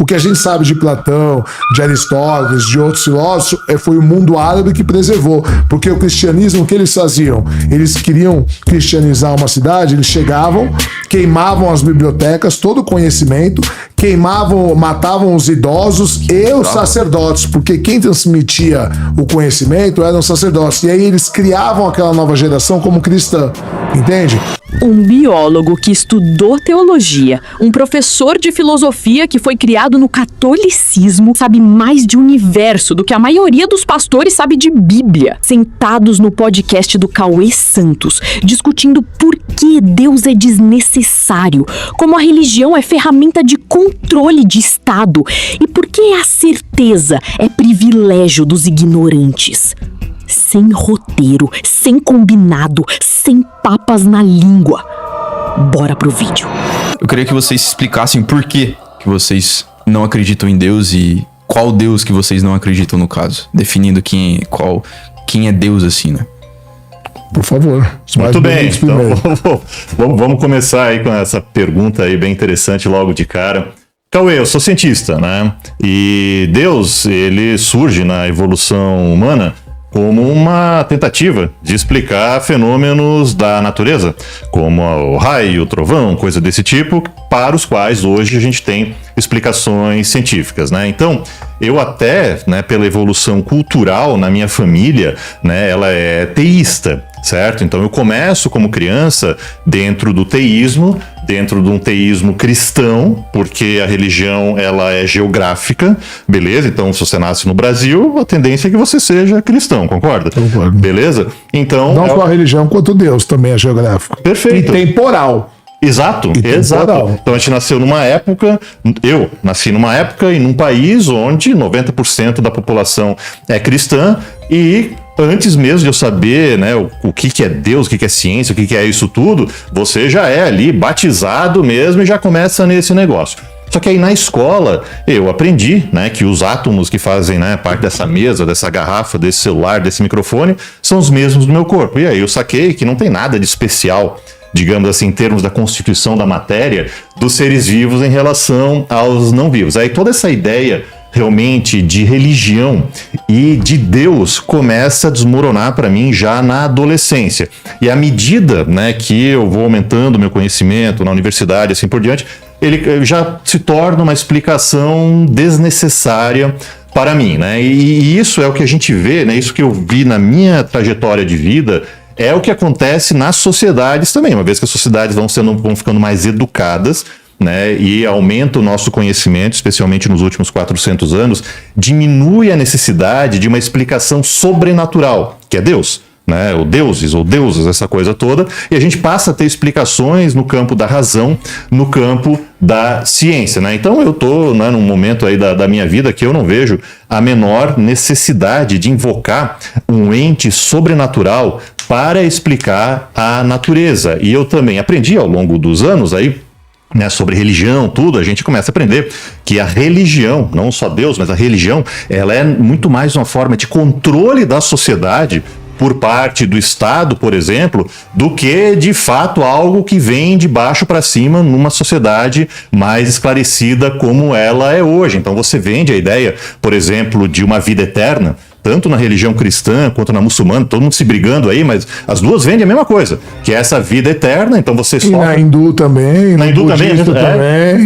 O que a gente sabe de Platão, de Aristóteles, de outros filósofos, foi o mundo árabe que preservou. Porque o cristianismo, o que eles faziam? Eles queriam cristianizar uma cidade, eles chegavam, queimavam as bibliotecas, todo o conhecimento, queimavam, matavam os idosos e os sacerdotes, porque quem transmitia o conhecimento eram os sacerdotes. E aí eles criavam aquela nova geração como cristã, entende? Um biólogo que estudou teologia, um professor de filosofia que foi criado no catolicismo, sabe mais de universo do que a maioria dos pastores sabe de Bíblia. Sentados no podcast do Cauê Santos, discutindo por que Deus é desnecessário, como a religião é ferramenta de controle de Estado e por que a certeza é privilégio dos ignorantes. Sem roteiro, sem combinado, sem papas na língua. Bora pro vídeo. Eu queria que vocês explicassem por que vocês não acreditam em Deus e qual Deus que vocês não acreditam no caso. Definindo quem é Deus assim, né? Por favor. Muito bem, então vamos começar aí com essa pergunta aí bem interessante logo de cara. Cauê, eu sou cientista, né? E Deus, ele surge na evolução humana como uma tentativa de explicar fenômenos da natureza, como o raio, o trovão, coisa desse tipo, para os quais hoje a gente tem explicações científicas, né? Então, eu até, né, pela evolução cultural na minha família, né, ela é teísta, certo? Então eu começo como criança dentro do teísmo, dentro de um teísmo cristão, porque a religião ela é geográfica, beleza? Então se você nasce no Brasil, a tendência é que você seja cristão, concorda? Concordo. Beleza? Então não só a religião, quanto Deus também é geográfico. Perfeito. E temporal. Exato, exato. Então a gente nasceu numa época, eu nasci numa época e num país onde 90% da população é cristã e antes mesmo de eu saber, né, o que é Deus, o que é ciência, o que é isso tudo, você já é ali batizado mesmo e já começa nesse negócio. Só que aí na escola eu aprendi, né, que os átomos que fazem, né, parte dessa mesa, dessa garrafa, desse celular, desse microfone, são os mesmos do meu corpo. E aí eu saquei que não tem nada de especial, digamos assim, em termos da constituição da matéria, dos seres vivos em relação aos não vivos. Aí toda essa ideia realmente de religião e de Deus começa a desmoronar para mim já na adolescência. E à medida, né, que eu vou aumentando meu conhecimento na universidade, assim por diante, ele já se torna uma explicação desnecessária para mim, né? E isso é o que a gente vê, né? Isso que eu vi na minha trajetória de vida é o que acontece nas sociedades também, uma vez que as sociedades vão ficando mais educadas, né, e aumenta o nosso conhecimento, especialmente nos últimos 400 anos, diminui a necessidade de uma explicação sobrenatural, que é Deus, né, ou deuses, ou deusas, essa coisa toda, e a gente passa a ter explicações no campo da razão, no campo da ciência, né? Então eu estou, né, num momento aí da minha vida que eu não vejo a menor necessidade de invocar um ente sobrenatural para explicar a natureza. E eu também aprendi ao longo dos anos aí, né, sobre religião, tudo, a gente começa a aprender que a religião, não só Deus, mas a religião, ela é muito mais uma forma de controle da sociedade por parte do Estado, por exemplo, do que, de fato, algo que vem de baixo para cima numa sociedade mais esclarecida como ela é hoje. Então você vende a ideia, por exemplo, de uma vida eterna, tanto na religião cristã quanto na muçulmana, todo mundo se brigando aí, mas as duas vendem a mesma coisa, que é essa vida eterna, então você sofre... E na hindu também, na hindu também,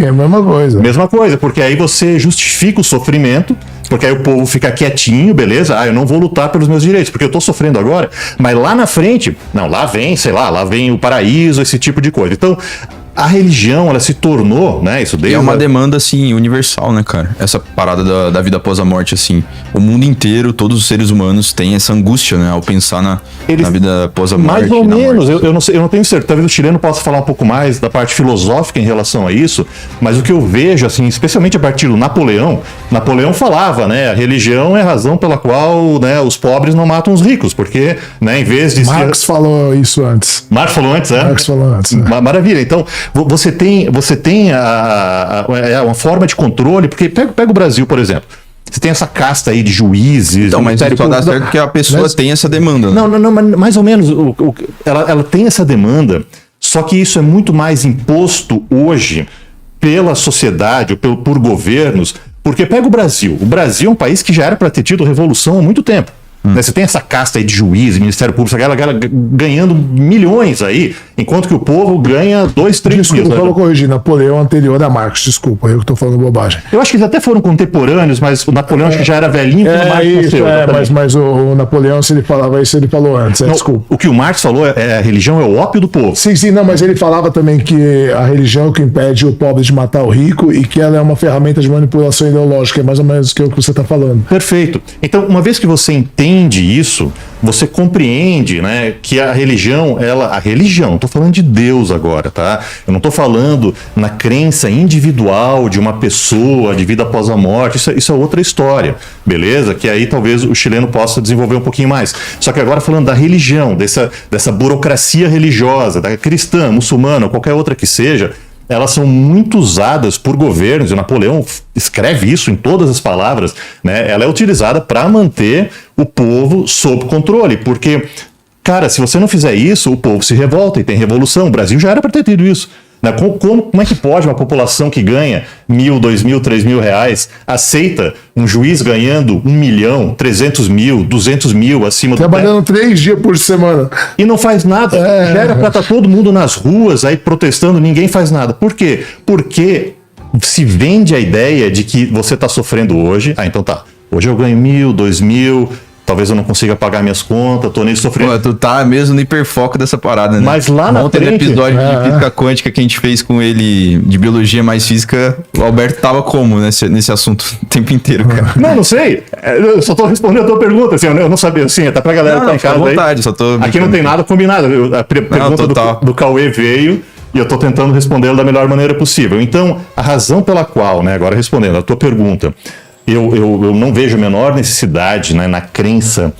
é a mesma coisa. Mesma coisa, porque aí você justifica o sofrimento, porque aí o povo fica quietinho, beleza? Eu não vou lutar pelos meus direitos, porque eu tô sofrendo agora, mas lá na frente, não, lá vem, sei lá vem o paraíso, esse tipo de coisa. Então, a religião, ela se tornou, né, isso daí... É uma demanda, assim, universal, né, cara? Essa parada da vida após a morte, assim. O mundo inteiro, todos os seres humanos têm essa angústia, né, ao pensar na vida após a morte. Mais ou menos, eu não sei, eu não tenho certeza. Talvez o chileno possa falar um pouco mais da parte filosófica em relação a isso, mas o que eu vejo, assim, especialmente a partir do Napoleão falava, né, a religião é a razão pela qual, né, os pobres não matam os ricos, porque, né, em vez de... Marx falou isso antes. Marx falou antes, é? Marx falou antes. Maravilha, então... Você tem uma forma de controle, porque pega o Brasil, por exemplo. Você tem essa casta aí de juízes... Então, mas só dá certo que a pessoa tem essa demanda. Né? Não, mais ou menos. Ela tem essa demanda, só que isso é muito mais imposto hoje pela sociedade ou por governos, porque pega o Brasil. O Brasil é um país que já era para ter tido revolução há muito tempo. Né? Você tem essa casta aí de juiz, Ministério Público, essa galera ganhando milhões aí, enquanto que o povo ganha 2, 3 mil. Desculpa, eu vou corrigir. Napoleão anterior a Marcos. Desculpa, eu que tô falando bobagem. Eu acho que eles até foram contemporâneos, mas o Napoleão acho que já era velhinho quando o Marx nasceu. Mas o Napoleão, se ele falava isso, ele falou antes. Não, desculpa. o que o Marx falou a religião é o ópio do povo. Sim, não, mas ele falava também que a religião é o que impede o pobre de matar o rico e que ela é uma ferramenta de manipulação ideológica. É mais ou menos o que você está falando. Perfeito. Então, uma vez que você entende isso, você compreende, né, que a religião, tô falando de Deus agora, tá? Eu não tô falando na crença individual de uma pessoa, de vida após a morte, isso é outra história, beleza? Que aí talvez o chileno possa desenvolver um pouquinho mais. Só que agora falando da religião, dessa burocracia religiosa, da cristã, muçulmana, qualquer outra que seja, elas são muito usadas por governos, e o Napoleão escreve isso em todas as palavras, né? Ela é utilizada para manter o povo sob controle, porque, cara, se você não fizer isso, o povo se revolta e tem revolução. O Brasil já era para ter tido isso. Né? Como é que pode uma população que ganha 1.000, 2.000, 3.000 reais aceita um juiz ganhando 1 milhão, 300 mil, 200 mil acima do Trabalhando 3 dias por semana. e não faz nada? Já era para estar todo mundo nas ruas aí protestando, ninguém faz nada. Por quê? Porque se vende a ideia de que você está sofrendo hoje. Então tá, hoje eu ganho 1.000, 2.000, talvez eu não consiga pagar minhas contas, tô nele sofrendo. Pô, tu tá mesmo no hiperfoco dessa parada, né? Mas lá na Ontem, no frente... episódio de física quântica que a gente fez com ele, de biologia mais física, o Alberto tava como nesse assunto o tempo inteiro, cara? Não sei. Eu só tô respondendo a tua pergunta, assim, eu não sabia, assim, até pra galera que tá em casa fica à vontade, aí. só tô Aqui não tem nada combinado. A pergunta do Cauê veio e eu tô tentando respondê-la da melhor maneira possível. Então, a razão pela qual, né, agora respondendo a tua pergunta, eu não vejo a menor necessidade, né, na crença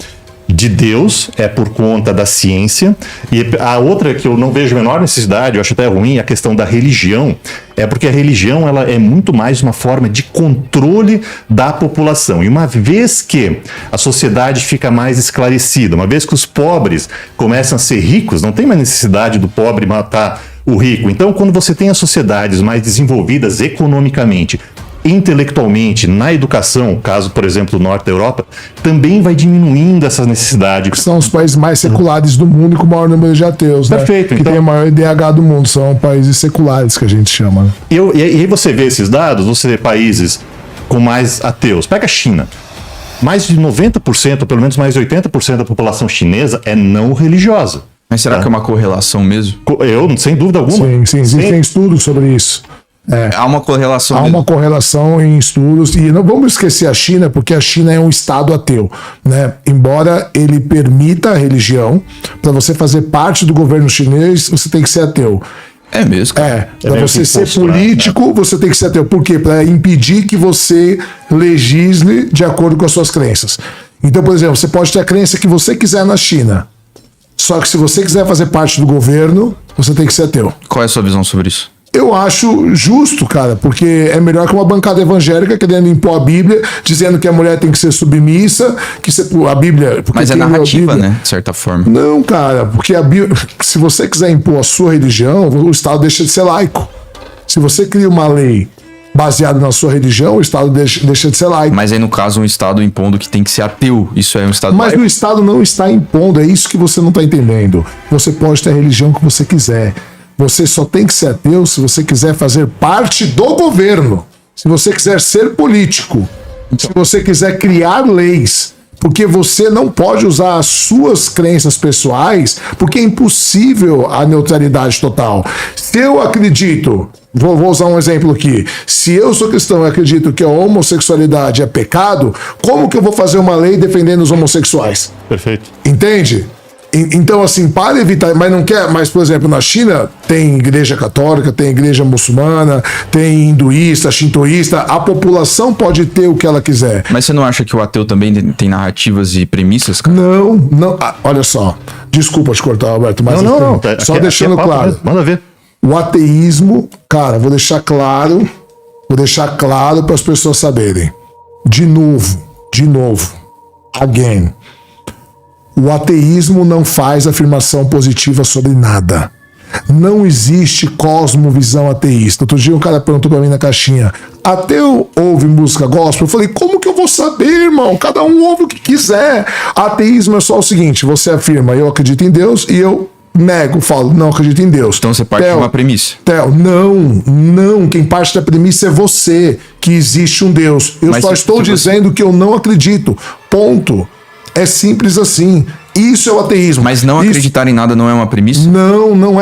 de Deus, é por conta da ciência. E a outra que eu não vejo a menor necessidade, eu acho até ruim, a questão da religião, é porque a religião ela é muito mais uma forma de controle da população. E uma vez que a sociedade fica mais esclarecida, uma vez que os pobres começam a ser ricos, não tem mais necessidade do pobre matar o rico. Então, quando você tem as sociedades mais desenvolvidas economicamente, intelectualmente, na educação, caso, por exemplo, do norte da Europa, também vai diminuindo essa necessidade. São os países mais seculares do mundo e com o maior número de ateus, né? Perfeito. Que então, tem o maior IDH do mundo, são países seculares que a gente chama. Né? E aí você vê esses dados, você vê países com mais ateus. Pega a China. Mais de 90%, ou pelo menos mais de 80% da população chinesa é não religiosa. Mas será que é uma correlação mesmo? Eu, sem dúvida alguma. Sim, existem estudos sobre isso. Há uma correlação Há mesmo. uma correlação em estudos, e não vamos esquecer a China, porque a China é um estado ateu, né? Embora ele permita a religião, para você fazer parte do governo chinês, você tem que ser ateu. É mesmo, cara. Para meio você que ser imposto, político, você tem que ser ateu. Por quê? Para impedir que você legisle de acordo com as suas crenças. Então, por exemplo, você pode ter a crença que você quiser na China, só que se você quiser fazer parte do governo, você tem que ser ateu. Qual é a sua visão sobre isso? Eu acho justo, cara, porque é melhor que uma bancada evangélica querendo impor a Bíblia, dizendo que a mulher tem que ser submissa, que a Bíblia... Mas é narrativa, né? De certa forma. Não, cara, porque a Bíblia, se você quiser impor a sua religião, o Estado deixa de ser laico. Se você cria uma lei baseada na sua religião, o Estado deixa de ser laico. Mas aí, no caso, um Estado impondo que tem que ser ateu. Isso é um Estado Mas laico? o Estado não está impondo, é isso que você não está entendendo. Você pode ter a religião que você quiser. Você só tem que ser ateu se você quiser fazer parte do governo. Se você quiser ser político. Se você quiser criar leis. Porque você não pode usar as suas crenças pessoais, porque é impossível a neutralidade total. Se eu acredito, vou usar um exemplo aqui. Se eu sou cristão e acredito que a homossexualidade é pecado, como que eu vou fazer uma lei defendendo os homossexuais? Perfeito. Entende? Então, assim, para evitar, mas não quer, mas, por exemplo, na China tem igreja católica, tem igreja muçulmana, tem hinduísta, shintoísta, a população pode ter o que ela quiser. Mas você não acha que o ateu também tem narrativas e premissas, cara? Não, olha só, desculpa te cortar, Alberto, mas Não. só deixando claro. Mesmo. Manda ver. O ateísmo, cara, vou deixar claro para as pessoas saberem. De novo, again. O ateísmo não faz afirmação positiva sobre nada. Não existe cosmovisão ateísta. Outro dia um cara perguntou pra mim na caixinha: ateu ouve música gospel? Eu falei: como que eu vou saber, irmão? Cada um ouve o que quiser. Ateísmo é só o seguinte: você afirma, eu acredito em Deus, e eu nego, falo, não acredito em Deus. Então você parte de uma premissa. Não. Quem parte da premissa é você, que existe um Deus. Eu Mas só estou dizendo que eu não acredito. Ponto. É simples assim. Isso é o ateísmo. Mas não acreditar em nada não é uma premissa? Não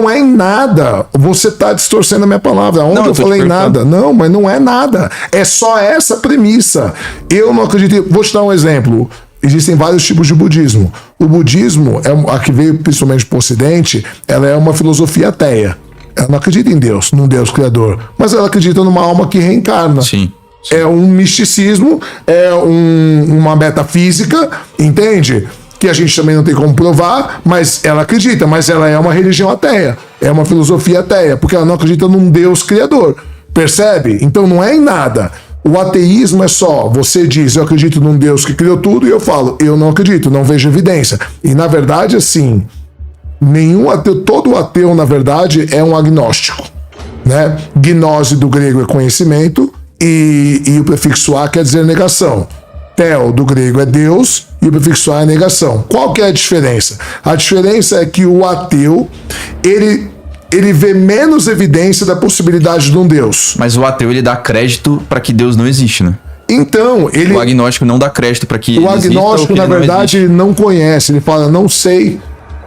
é em nada. Você está distorcendo a minha palavra. Onde eu falei nada? Não, mas não é nada. É só essa premissa. Eu não acredito. Vou te dar um exemplo. Existem vários tipos de budismo. O budismo, a que veio principalmente para o Ocidente, ela é uma filosofia ateia. Ela não acredita em Deus, num Deus criador. Mas ela acredita numa alma que reencarna. Sim. É um misticismo, uma metafísica, entende? Que a gente também não tem como provar, mas ela acredita. Mas ela é uma religião ateia. É uma filosofia ateia, porque ela não acredita num Deus criador. Percebe? Então não é em nada. O ateísmo é só, você diz, eu acredito num Deus que criou tudo, e eu falo, eu não acredito, não vejo evidência. E na verdade, assim, todo ateu, na verdade, é um agnóstico, né? Gnose do grego é conhecimento, e o prefixo a quer dizer negação. Theo do grego é Deus, e o prefixo a é negação. Qual que é a diferença? A diferença é que o ateu, ele vê menos evidência da possibilidade de um Deus. Mas o ateu, ele dá crédito para que Deus não existe, né? Então, O agnóstico não dá crédito para que ele exista. O agnóstico, na verdade, ele não conhece. Ele fala, não sei.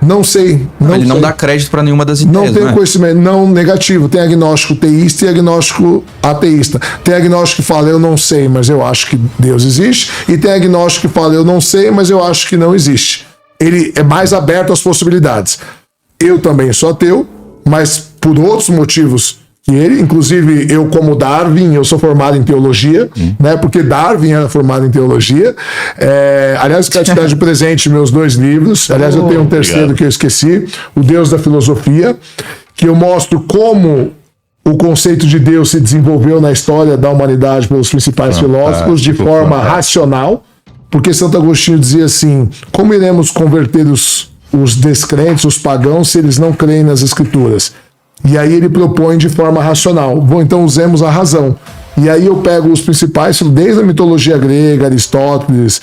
Ele não dá crédito para nenhuma das ideias, não tem conhecimento, não negativo. Tem agnóstico teísta e agnóstico ateísta. Tem agnóstico que fala, eu não sei, mas eu acho que Deus existe. E tem agnóstico que fala, eu não sei, mas eu acho que não existe. Ele é mais aberto às possibilidades. Eu também sou ateu, mas por outros motivos que ele, inclusive eu como Darwin, eu sou formado em teologia, né? Porque Darwin era formado em teologia. Aliás, quero te dar de presente meus 2 livros. Aliás, eu tenho um terceiro que eu esqueci, O Deus da Filosofia, que eu mostro como o conceito de Deus se desenvolveu na história da humanidade pelos principais filósofos de forma racional, porque Santo Agostinho dizia assim, como iremos converter os descrentes, os pagãos, se eles não creem nas escrituras? E aí ele propõe de forma racional. Então usemos a razão. E aí eu pego os principais, desde a mitologia grega, Aristóteles,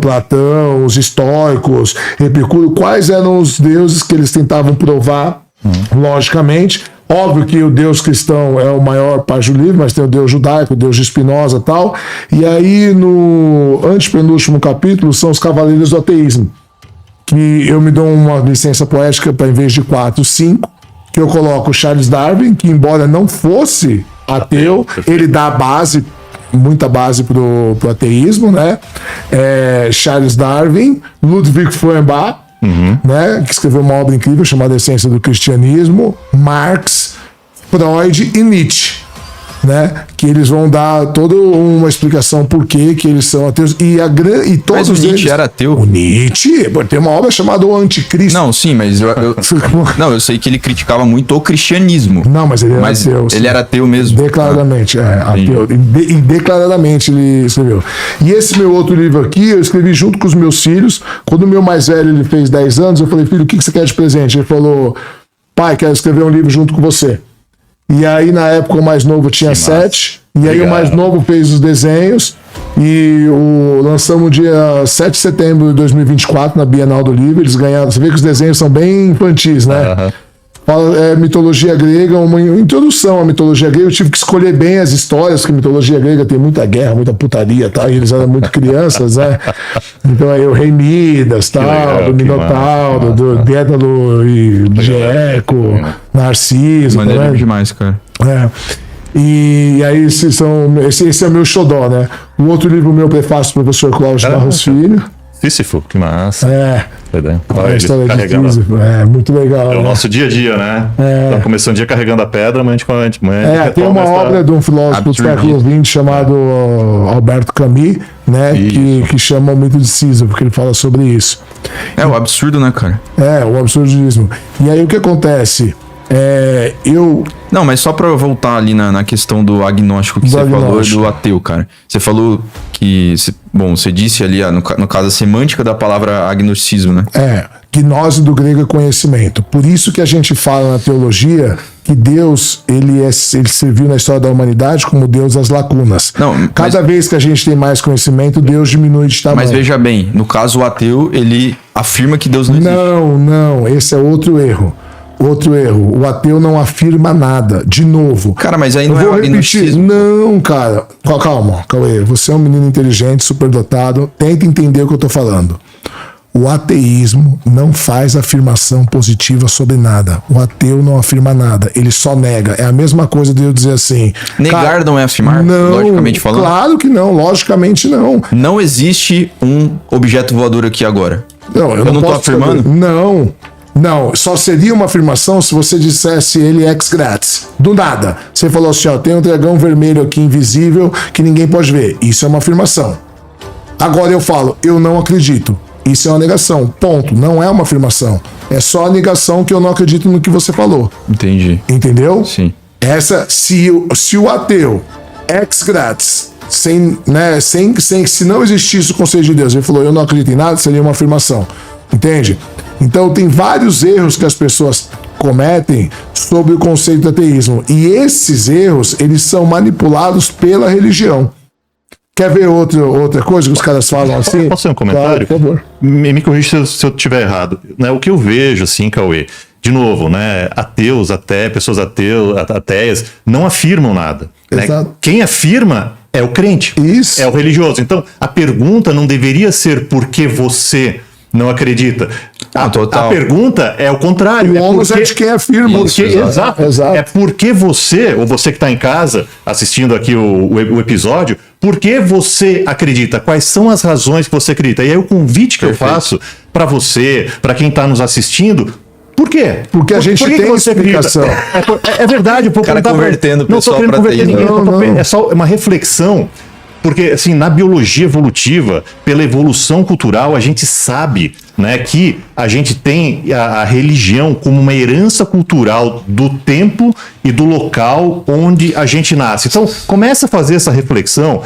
Platão, os estoicos, Epicuro, quais eram os deuses que eles tentavam provar, logicamente. Óbvio que o Deus cristão é o maior parte do livro, mas tem o Deus judaico, o Deus de Spinoza e tal. E aí no antepenúltimo capítulo são os Cavaleiros do Ateísmo, que eu me dou uma licença poética para, em vez de 4, 5, que eu coloco Charles Darwin, que embora não fosse ateu, ele dá base, muita base pro ateísmo, né? Charles Darwin, Ludwig Feuerbach, né? Que escreveu uma obra incrível chamada Essência do Cristianismo, Marx, Freud e Nietzsche, né? Que eles vão dar toda uma explicação por que eles são ateus. E todos mas o Nietzsche eles... era ateu? O Nietzsche tem uma obra chamada O Anticristo. Não, sim, mas eu sei que ele criticava muito o cristianismo. Não, mas ele era ateu. Ele era ateu mesmo. Declaradamente, ateu. E declaradamente ele escreveu. E esse meu outro livro aqui, eu escrevi junto com os meus filhos. Quando o meu mais velho ele fez 10 anos, eu falei, filho, o que você quer de presente? Ele falou, pai, quero escrever um livro junto com você. E aí, na época, o mais novo tinha 7. E aí, o mais novo fez os desenhos. E lançamos dia 7 de setembro de 2024, na Bienal do Livro. Eles ganharam. Você vê que os desenhos são bem infantis, né? Fala, mitologia grega, uma introdução à mitologia grega. Eu tive que escolher bem as histórias, porque mitologia grega tem muita guerra, muita putaria, tá? E eles eram muito crianças, né? Então aí o Rei Midas, tal, do Minotauro, do Dédalo e Gieco, Narciso. Maneiro demais, cara. E aí esse é o meu xodó, né? O outro livro meu, prefácio do professor Cláudio Barros Filho. Sísifo, que massa. A história de Sísifo, muito legal. É o nosso dia a dia, né? Tá começando o dia carregando a pedra, mas a gente tem uma obra de um filósofo do século XX chamado Alberto Camus, né? Que chama o mito de Sísifo, que ele fala sobre isso. O absurdo, né, cara? O absurdismo. E aí o que acontece? Não, mas só pra eu voltar ali na questão do agnóstico que você falou e do ateu, cara. Você falou que... Bom, você disse ali, no caso, a semântica da palavra agnosticismo, né? Gnose do grego é conhecimento. Por isso que a gente fala na teologia que Deus, ele serviu na história da humanidade como Deus das lacunas. Cada vez que a gente tem mais conhecimento, Deus diminui de tamanho. Mas veja bem, no caso o ateu, ele afirma que Deus não existe. Não, esse é outro erro. O ateu não afirma nada. De novo. Cara, mas aí não é o agnosticismo. Não, cara. Calma, Cauê. Você é um menino inteligente, superdotado. Tenta entender o que eu tô falando. O ateísmo não faz afirmação positiva sobre nada. O ateu não afirma nada. Ele só nega. É a mesma coisa de eu dizer assim... Negar não é afirmar, logicamente falando? Claro que não. Logicamente não. Não existe um objeto voador aqui agora. Não, eu não tô afirmando? Não, só seria uma afirmação se você dissesse ele ex grátis. Do nada. Você falou assim, tem um dragão vermelho aqui invisível que ninguém pode ver. Isso é uma afirmação. Agora eu falo, eu não acredito. Isso é uma negação. Ponto. Não é uma afirmação. É só a negação que eu não acredito no que você falou. Entendi. Entendeu? Sim. Se o ateu ex grátis, se não existisse o conselho de Deus, ele falou, eu não acredito em nada, seria uma afirmação. Entende? Então tem vários erros que as pessoas cometem sobre o conceito do ateísmo. E esses erros, eles são manipulados pela religião. Quer ver outra coisa que os caras falam assim? Posso fazer um comentário? Claro, por favor. Me corrija se eu estiver errado. O que eu vejo, assim, Cauê, de novo, pessoas ateias, não afirmam nada. Exato. Quem afirma é o crente. Isso. É o religioso. Então, a pergunta não deveria ser por que você não acredita. A pergunta é o contrário. O ônus é de quem afirma. Exato. É porque você, ou você que está em casa assistindo aqui o episódio, por que você acredita? Quais são as razões que você acredita? E aí o convite que eu faço para você, para quem está nos assistindo, por quê? Porque a gente tem explicação. É verdade. O cara convertendo o pessoal para ninguém. É só uma reflexão. Porque, assim, na biologia evolutiva, pela evolução cultural, a gente sabe, que a gente tem a religião como uma herança cultural do tempo e do local onde a gente nasce. Então, começa a fazer essa reflexão,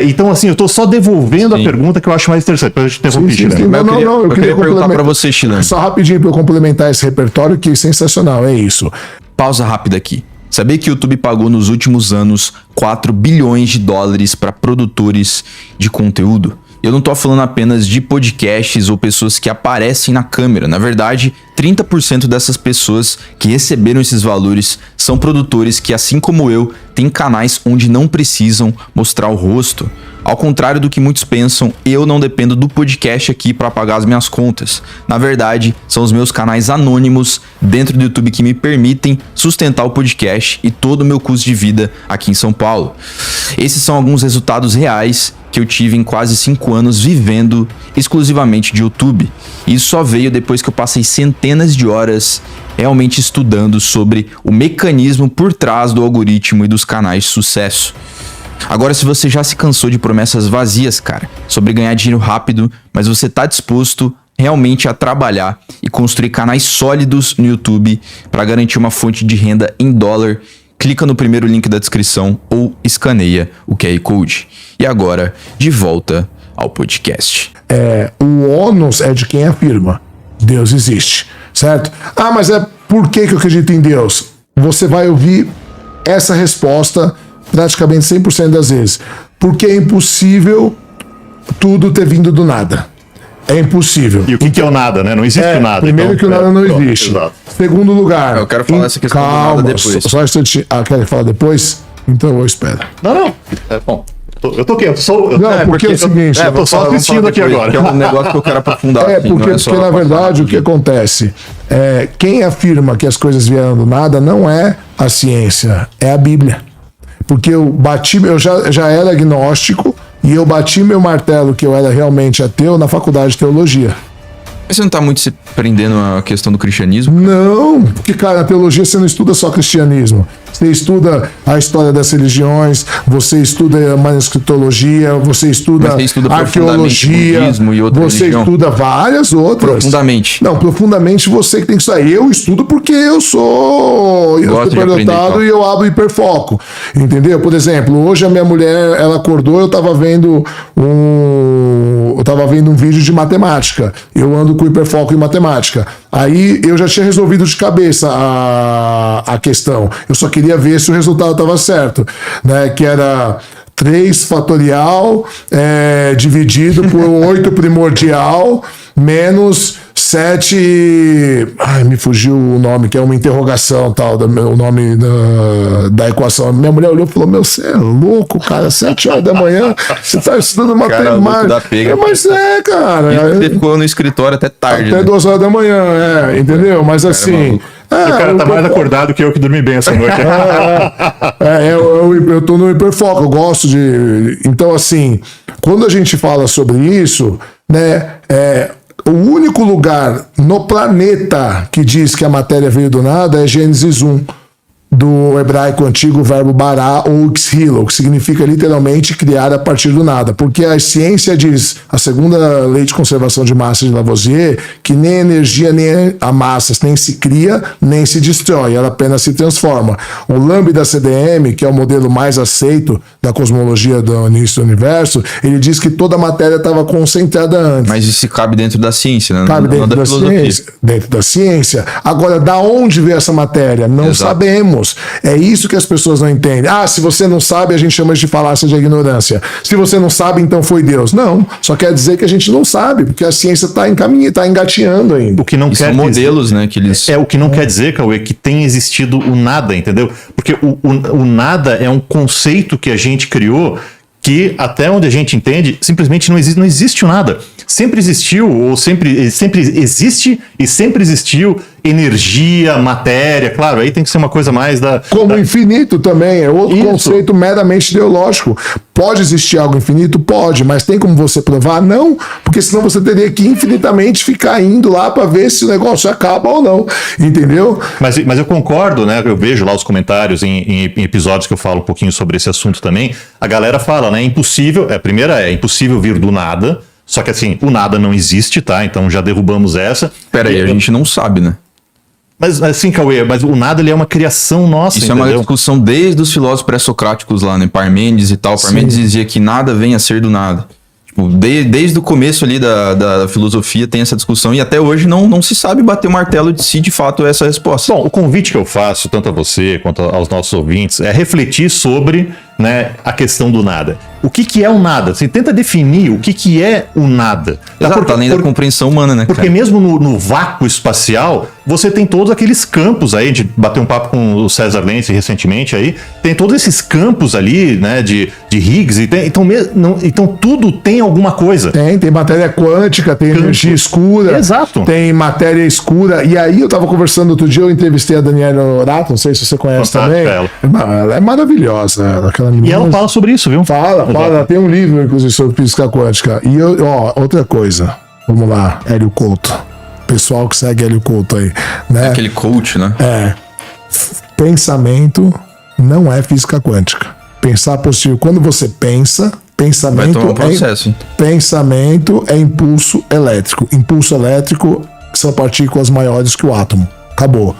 Então, assim, eu estou só devolvendo a pergunta que eu acho mais interessante, para a gente interromper, Chileno. Não, eu queria perguntar para você, Chileno. Só rapidinho para eu complementar esse repertório, que é sensacional, é isso. Pausa rápida aqui. Sabia que o YouTube pagou nos últimos anos 4 bilhões de dólares para produtores de conteúdo? Eu não tô falando apenas de podcasts ou pessoas que aparecem na câmera. Na verdade, 30% dessas pessoas que receberam esses valores são produtores que, assim como eu, têm canais onde não precisam mostrar o rosto. Ao contrário do que muitos pensam, eu não dependo do podcast aqui para pagar as minhas contas. Na verdade, são os meus canais anônimos dentro do YouTube que me permitem sustentar o podcast e todo o meu custo de vida aqui em São Paulo. Esses são alguns resultados reais que eu tive em quase 5 anos vivendo exclusivamente de YouTube. Isso só veio depois que eu passei centenas de horas realmente estudando sobre o mecanismo por trás do algoritmo e dos canais de sucesso. Agora, se você já se cansou de promessas vazias, cara, sobre ganhar dinheiro rápido, mas você tá disposto realmente a trabalhar e construir canais sólidos no YouTube para garantir uma fonte de renda em dólar, clica no primeiro link da descrição ou escaneia o QR Code. E agora, de volta ao podcast. O ônus é de quem afirma. Deus existe, certo? Mas por que eu acredito em Deus? Você vai ouvir essa resposta praticamente 100% das vezes. Porque é impossível tudo ter vindo do nada. É impossível. E o que é o nada, Não existe o nada. Primeiro que o nada não existe. Exato. Segundo lugar... Eu quero falar essa questão do nada depois. Só um instantinho. Quer falar depois? Então eu espero. Não. Bom. Eu tô quieto, porque é o seguinte... eu tô só assistindo aqui agora. Que é um negócio que eu quero aprofundar. Porque na verdade o que acontece quem afirma que as coisas vieram do nada não é a ciência, é a Bíblia. Porque eu já era agnóstico e eu bati meu martelo que eu era realmente ateu na faculdade de teologia. Mas você não tá muito se prendendo à questão do cristianismo? Não, porque, cara, na teologia você não estuda só cristianismo. Você estuda a história das religiões, você estuda manuscritologia, você estuda arqueologia, budismo e outra você religião. estuda várias outras. Profundamente. Não, profundamente você que tem que estudar. Eu estudo porque eu sou Gosto de aprender, superdotado então. e eu abro hiperfoco. Entendeu? Por exemplo, hoje a minha mulher, ela acordou, eu tava vendo um vídeo de matemática. Eu ando com hiperfoco em matemática. Aí eu já tinha resolvido de cabeça a questão. Eu só queria ver se o resultado estava certo, né? Que era 3 fatorial dividido por 8 primordial menos 7... Ai, me fugiu o nome, que é uma interrogação, tal, o nome da equação. Minha mulher olhou e falou, você é louco, cara, 7 horas da manhã, você tá estudando matemática. Mas cara... Você ficou no escritório até tarde. Até 2 horas da manhã, entendeu? Mas assim... o cara tá mais acordado que eu que dormi bem essa noite. Eu tô no hiperfoco, eu gosto de... Então, assim, quando a gente fala sobre isso, né, o único lugar no planeta que diz que a matéria veio do nada é Gênesis 1, do hebraico antigo, o verbo bará ou xhilo, que significa literalmente criar a partir do nada. Porque a ciência diz, a segunda lei de conservação de massa de Lavoisier, que nem a energia nem a massa nem se cria, nem se destrói, ela apenas se transforma. O Lambda CDM, que é o modelo mais aceito da cosmologia do início do universo, ele diz que toda a matéria estava concentrada antes. Mas isso cabe dentro da ciência, né? Cabe dentro Não da ciência. Dentro da ciência. Agora, da onde veio essa matéria? Não sabemos. É isso que as pessoas não entendem. Se você não sabe, a gente chama de falácia de ignorância. Se você não sabe, então foi Deus. Não, só quer dizer que a gente não sabe, porque a ciência está está engateando ainda. O que não quer são modelos, né, que eles... o que não quer dizer, Cauê, que tem existido o nada, entendeu? Porque o nada é um conceito que a gente criou que, até onde a gente entende, simplesmente não existe o nada. Sempre existiu, ou sempre existe e sempre existiu energia, matéria, claro, aí tem que ser uma coisa mais Como infinito também, é outro conceito meramente ideológico. Pode existir algo infinito? Pode, mas tem como você provar? Não, porque senão você teria que infinitamente ficar indo lá para ver se o negócio acaba ou não, entendeu? Mas eu concordo, né? Eu vejo lá os comentários em episódios que eu falo um pouquinho sobre esse assunto também. A galera fala, né? É impossível vir do nada. Só que assim, o nada não existe, tá? Então já derrubamos essa. Pera aí, a gente não sabe, né? Mas assim, Cauê, mas o nada ele é uma criação nossa, Isso entendeu? é uma discussão desde os filósofos pré-socráticos lá, né? Parmênides e tal. Parmênides dizia que nada vem a ser do nada. Tipo, desde o começo ali da filosofia tem essa discussão e até hoje não se sabe bater o martelo de se de fato é essa resposta. Bom, o convite que eu faço, tanto a você quanto aos nossos ouvintes, é refletir sobre, né, a questão do nada. O que é o nada? Você tenta definir o que é o nada. Exato, além da compreensão humana, né? Porque mesmo no vácuo espacial, você tem todos aqueles campos aí, a gente bateu um papo com o César Lenz recentemente aí, tem todos esses campos ali, né, de Higgs, então tudo tem alguma coisa. Tem matéria quântica, tem energia escura. Exato. Tem matéria escura. E aí eu tava conversando outro dia, eu entrevistei a Daniela Orato, não sei se você conhece também. Ela é maravilhosa, aquela menina. E ela fala sobre isso, viu? Fala, tem um livro, inclusive, sobre física quântica. E outra coisa. Vamos lá, Hélio Couto. Pessoal que segue Hélio Couto aí, né? Aquele coach, né? Pensamento não é física quântica. Pensar positivo. Quando você pensa, pensamento vai tomar um processo. Pensamento é impulso elétrico. Impulso elétrico são partículas maiores que o átomo. Acabou.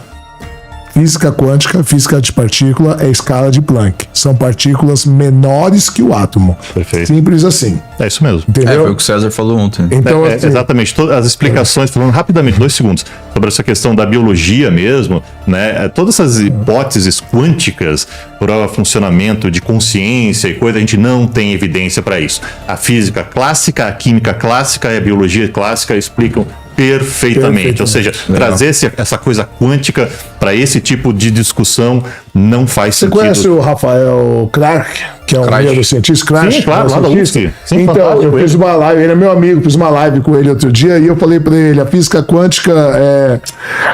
Física quântica, física de partícula é escala de Planck. São partículas menores que o átomo. Perfeito. Simples assim. É isso mesmo. Entendeu? Foi o que o César falou ontem. Então, assim, exatamente. Todas as explicações, falando rapidamente, 2 segundos, sobre essa questão da biologia mesmo, né? Todas essas hipóteses quânticas para o funcionamento de consciência e coisa, a gente não tem evidência para isso. A física clássica, a química clássica e a biologia clássica explicam perfeitamente. Ou seja, trazer essa coisa quântica para esse tipo de discussão não faz Você sentido. conhece o Rafael Clark, que é um neurocientista? Sim, claro, lá da USP. Sim, então, eu fiz uma live, ele é meu amigo, fiz uma live com ele outro dia e eu falei pra ele, a física quântica é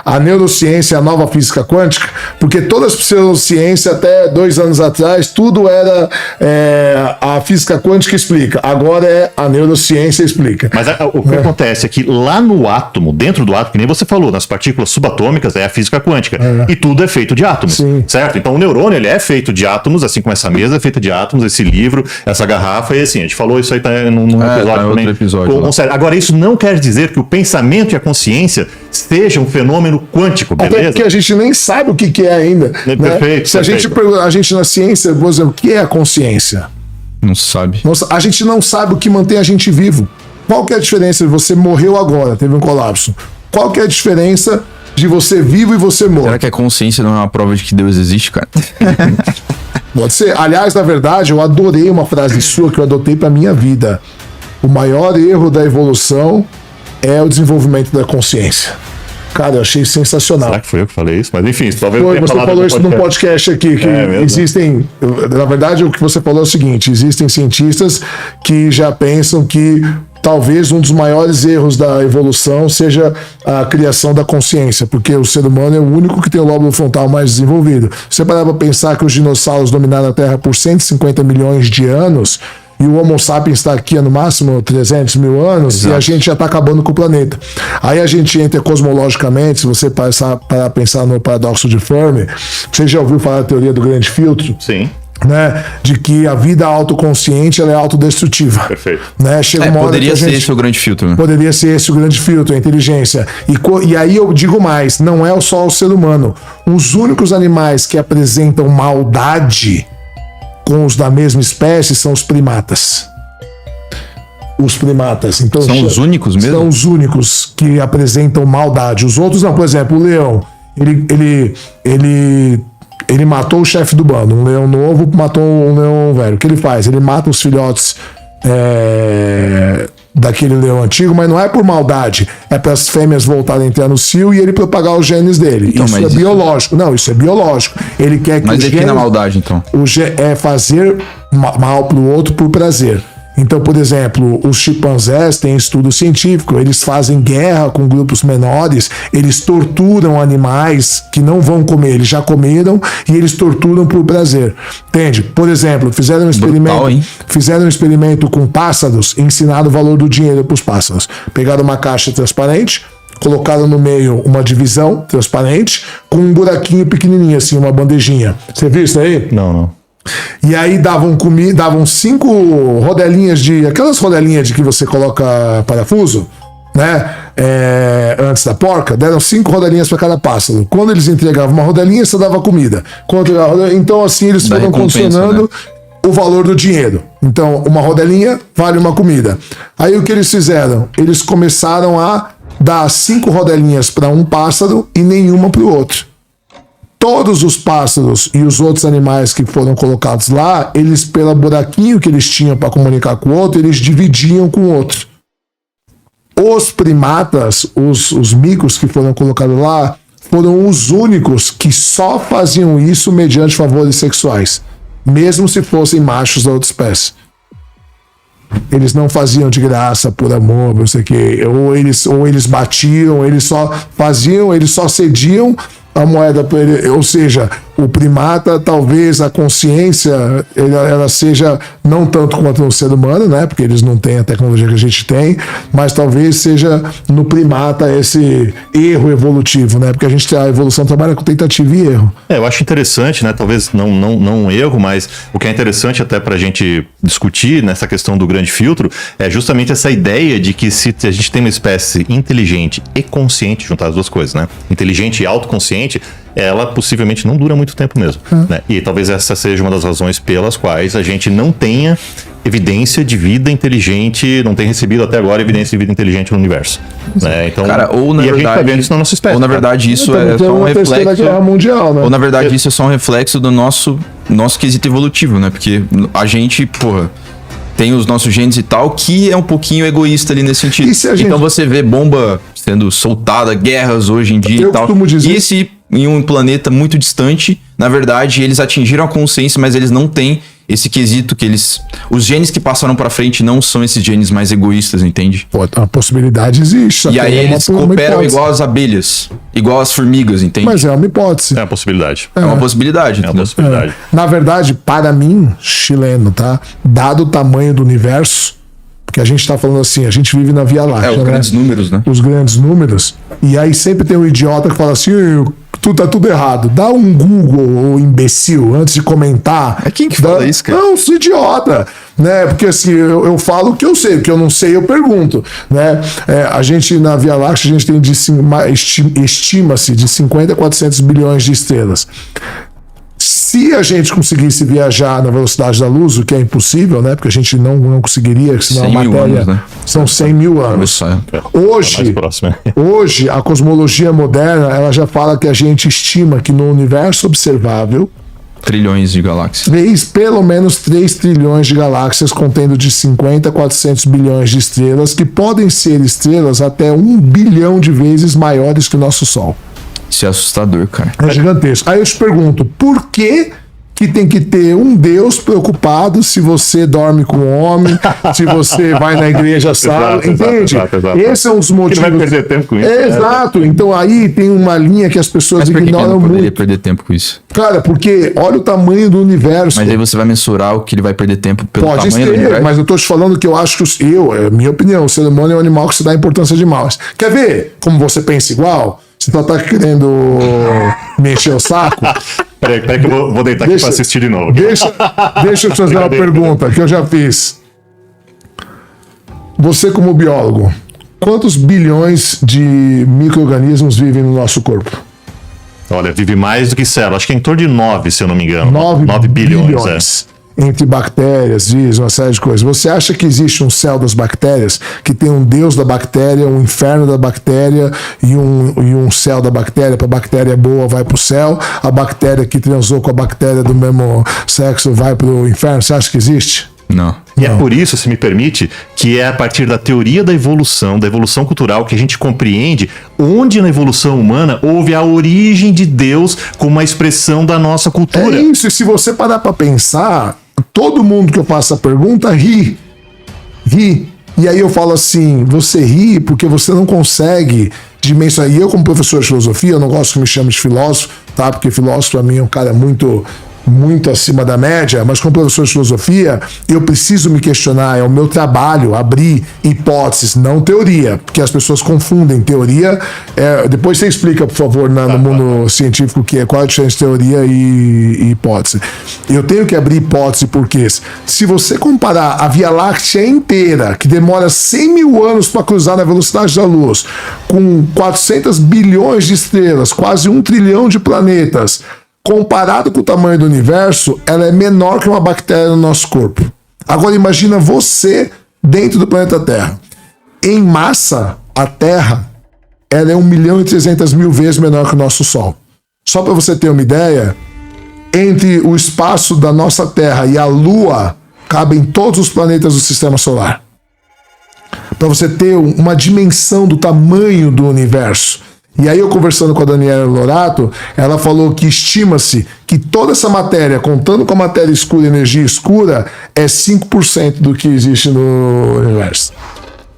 a neurociência, a nova física quântica, porque toda a pseudociência até 2 anos atrás, tudo era a física quântica explica, agora é a neurociência explica. Mas o que acontece é que lá no átomo, dentro do átomo, que nem você falou, nas partículas subatômicas é a física quântica, e tudo é feito de átomos, certo? Então o neurônio, ele é feito de átomos, assim como essa mesa é feita de átomos, esse livro, essa garrafa, e assim, a gente falou isso aí num episódio também. Agora, isso não quer dizer que o pensamento e a consciência seja um fenômeno quântico, beleza? Até porque a gente nem sabe o que é ainda. Né? Perfeito. Se a gente pergunta, a gente na ciência, por exemplo, o que é a consciência? Não sabe. Nossa, a gente não sabe o que mantém a gente vivo. Qual que é a diferença de você morreu agora, teve um colapso? Qual que é a diferença de você vivo e você morto? Será que a consciência não é uma prova de que Deus existe, cara? Pode ser. Aliás, na verdade, eu adorei uma frase sua que eu adotei pra minha vida. O maior erro da evolução é o desenvolvimento da consciência. Cara, eu achei sensacional. Será que foi eu que falei isso? Mas enfim, talvez você falou isso num podcast aqui, que existem... Na verdade, o que você falou é o seguinte, existem cientistas que já pensam que talvez um dos maiores erros da evolução seja a criação da consciência, porque o ser humano é o único que tem o lóbulo frontal mais desenvolvido. Você parar pra pensar que os dinossauros dominaram a Terra por 150 milhões de anos... E o Homo sapiens está aqui há no máximo 300 mil anos. Exato. E a gente já está acabando com o planeta. Aí a gente entra cosmologicamente, se você parar para pensar no paradoxo de Fermi, você já ouviu falar da teoria do grande filtro? Sim. Né, de que a vida autoconsciente ela é autodestrutiva. Perfeito. Né? Chega uma hora poderia que ser esse o grande filtro. Né? Poderia ser esse o grande filtro, a inteligência. E aí eu digo mais, não é só o ser humano. Os únicos animais que apresentam maldade com os da mesma espécie são os primatas. Os primatas. Então, são os únicos mesmo? São os únicos que apresentam maldade. Os outros não. Por exemplo, o leão. Ele matou o chefe do bando. Um leão novo matou um leão velho. O que ele faz? Ele mata os filhotes daquele leão antigo, mas não é por maldade. É para as fêmeas voltarem a entrar no cio e ele propagar os genes dele. Então, isso é biológico. Não, isso é biológico. Ele quer que mas aqui na maldade, então? É fazer mal para o outro por prazer. Então, por exemplo, os chimpanzés têm estudo científico, eles fazem guerra com grupos menores, eles torturam animais que não vão comer, eles já comeram e eles torturam por prazer. Entende? Por exemplo, fizeram um experimento com pássaros e ensinaram o valor do dinheiro para os pássaros. Pegaram uma caixa transparente, colocaram no meio uma divisão transparente com um buraquinho pequenininho, assim, uma bandejinha. Você viu isso aí? Não. E aí davam 5 rodelinhas aquelas rodelinhas de que você coloca parafuso, né? Antes da porca, deram 5 rodelinhas para cada pássaro. Quando eles entregavam uma rodelinha, você dava comida. Então, assim, eles foram condicionando, né, o valor do dinheiro. Então, uma rodelinha vale uma comida. Aí o que eles fizeram? Eles começaram a dar 5 rodelinhas para um pássaro e nenhuma para o outro. Todos os pássaros e os outros animais que foram colocados lá, eles, pelo buraquinho que eles tinham para comunicar com o outro, eles dividiam com o outro. Os primatas, os micos que foram colocados lá, foram os únicos que só faziam isso mediante favores sexuais, mesmo se fossem machos da outra espécie. Eles não faziam de graça, por amor, não sei o quê. Ou eles batiam, eles só cediam a moeda para ele, ou seja, o primata, talvez a consciência ela seja não tanto quanto no ser humano, né? Porque eles não têm a tecnologia que a gente tem, mas talvez seja no primata esse erro evolutivo, né? Porque a evolução trabalha com tentativa e erro. Eu acho interessante, né? Talvez não um erro, mas o que é interessante até para a gente discutir nessa questão do grande filtro é justamente essa ideia de que se a gente tem uma espécie inteligente e consciente, juntar as duas coisas, né? Inteligente e autoconsciente, ela possivelmente não dura muito tempo mesmo. Né? E talvez essa seja uma das razões pelas quais a gente não tenha evidência de vida inteligente, não tem recebido até agora evidência de vida inteligente no universo. Né? Então, cara, ou na verdade, a gente tá vendo isso na nossa espécie. Ou na verdade isso é só um reflexo guerra mundial, né? Ou na verdade isso é só um reflexo do nosso quesito evolutivo, né? Porque a gente, tem os nossos genes e tal, que é um pouquinho egoísta ali nesse sentido. Então você vê bomba sendo soltada, guerras hoje em dia e tal. Dizer... E se em um planeta muito distante na verdade, eles atingiram a consciência, mas eles não têm esse quesito que eles... Os genes que passaram pra frente não são esses genes mais egoístas, entende? Pô, a possibilidade existe. E até aí é eles uma cooperam hipótese. igual as abelhas, igual as formigas, entende? Mas é uma hipótese. É uma possibilidade. É uma possibilidade, É uma entendeu? possibilidade. Na verdade, para mim, chileno, tá? Dado o tamanho do universo, porque a gente tá falando assim, a gente vive na Via Láctea, os né? grandes números, né? Os grandes números. E aí sempre tem um idiota que fala assim, tá tudo errado. Dá um Google, ô imbecil, antes de comentar. É quem que fala isso, cara? Não, sou idiota. Né? Porque assim, eu falo o que eu sei, o que eu não sei eu pergunto. Né? A gente, na Via Láctea, a gente tem estima-se de 50 a 400 bilhões de estrelas. Se a gente conseguisse viajar na velocidade da luz, o que é impossível, né? Porque a gente não conseguiria, senão a 100 mil matéria... anos, né? São 100 mil anos. Isso é. Hoje, Mais próximo. hoje, a cosmologia moderna, ela já fala que a gente estima que no universo observável, Trilhões de galáxias. pelo menos 3 trilhões de galáxias, contendo de 50 a 400 bilhões de estrelas, que podem ser estrelas até 1 bilhão de vezes maiores que o nosso Sol. Isso é assustador, cara. É gigantesco. Aí eu te pergunto, por que tem que ter um Deus preocupado se você dorme com um homem, se você vai na igreja sábado, entende? Exato. Esse é um dos Que motivos. não vai perder tempo com isso. Exato. Então aí tem uma linha que as pessoas Mas por que ele ignoram não poderia muito. perder tempo com isso? Cara, porque olha o tamanho do universo. Mas aí você vai mensurar o que ele vai perder tempo pelo Pode tamanho do ser, universo? mas eu tô te falando que eu acho que é minha opinião, o ser humano é um animal que se dá importância demais. Quer ver como você pensa igual? Você só tá querendo me encher o saco? Peraí que eu vou deitar aqui Deixa- pra assistir de novo. Deixa eu te fazer uma pergunta que eu já fiz. Você, como biólogo, quantos bilhões de micro-organismos vivem no nosso corpo? Olha, vive mais do que célula. Acho que é em torno de 9, se eu não me engano. 9 bilhões. Entre bactérias, vírus, uma série de coisas. Você acha que existe um céu das bactérias, que tem um deus da bactéria, um inferno da bactéria e um céu da bactéria? Para a bactéria boa vai para o céu, a bactéria que transou com a bactéria do mesmo sexo vai para o inferno. Você acha que existe? Não. E é por isso, se me permite, que é a partir da teoria da evolução cultural, que a gente compreende onde na evolução humana houve a origem de Deus como uma expressão da nossa cultura. É isso, e se você parar para pensar, todo mundo que eu faço a pergunta ri. E aí eu falo assim, você ri porque você não consegue dimensionar. E eu, como professor de filosofia, eu não gosto que me chame de filósofo, tá? Porque filósofo pra mim é um cara muito acima da média, mas como professor de filosofia, eu preciso me questionar, é o meu trabalho abrir hipóteses, não teoria, porque as pessoas confundem teoria. Depois você explica, por favor, no mundo científico qual é a diferença de teoria e hipótese. Eu tenho que abrir hipótese porque se você comparar a Via Láctea inteira, que demora 100 mil anos para cruzar na velocidade da luz, com 400 bilhões de estrelas, quase 1 trilhão de planetas, comparado com o tamanho do universo, ela é menor que uma bactéria no nosso corpo. Agora imagina você dentro do planeta Terra. Em massa, a Terra ela é 1.300.000 vezes menor que o nosso Sol. Só para você ter uma ideia, entre o espaço da nossa Terra e a Lua, cabem todos os planetas do Sistema Solar. Para você ter uma dimensão do tamanho do universo. E aí eu conversando com a Daniela Lorato, ela falou que estima-se que toda essa matéria, contando com a matéria escura e energia escura, é 5% do que existe no universo.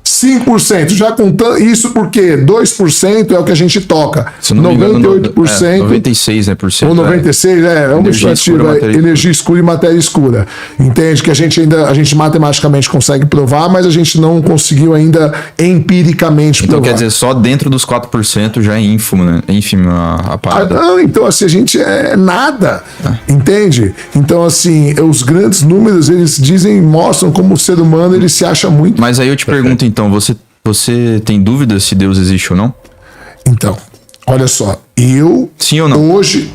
5%, já contando isso porque 2% é o que a gente toca. Se não me engano, 98%. 96, né, por cento. Ou 96, é uma Energia escura, estimativa, matéria energia escura e matéria escura. Entende? Que a gente matematicamente consegue provar, mas a gente não conseguiu ainda empiricamente Então provar. quer dizer, só dentro dos 4% já é ínfimo, né? É ínfimo a parada. Não, então assim, a gente é nada, entende? Então assim, os grandes números, eles mostram como o ser humano, ele se acha muito. Mas aí eu te pergunto então, você tem dúvida se Deus existe ou não? Então, olha só, Sim ou não? hoje,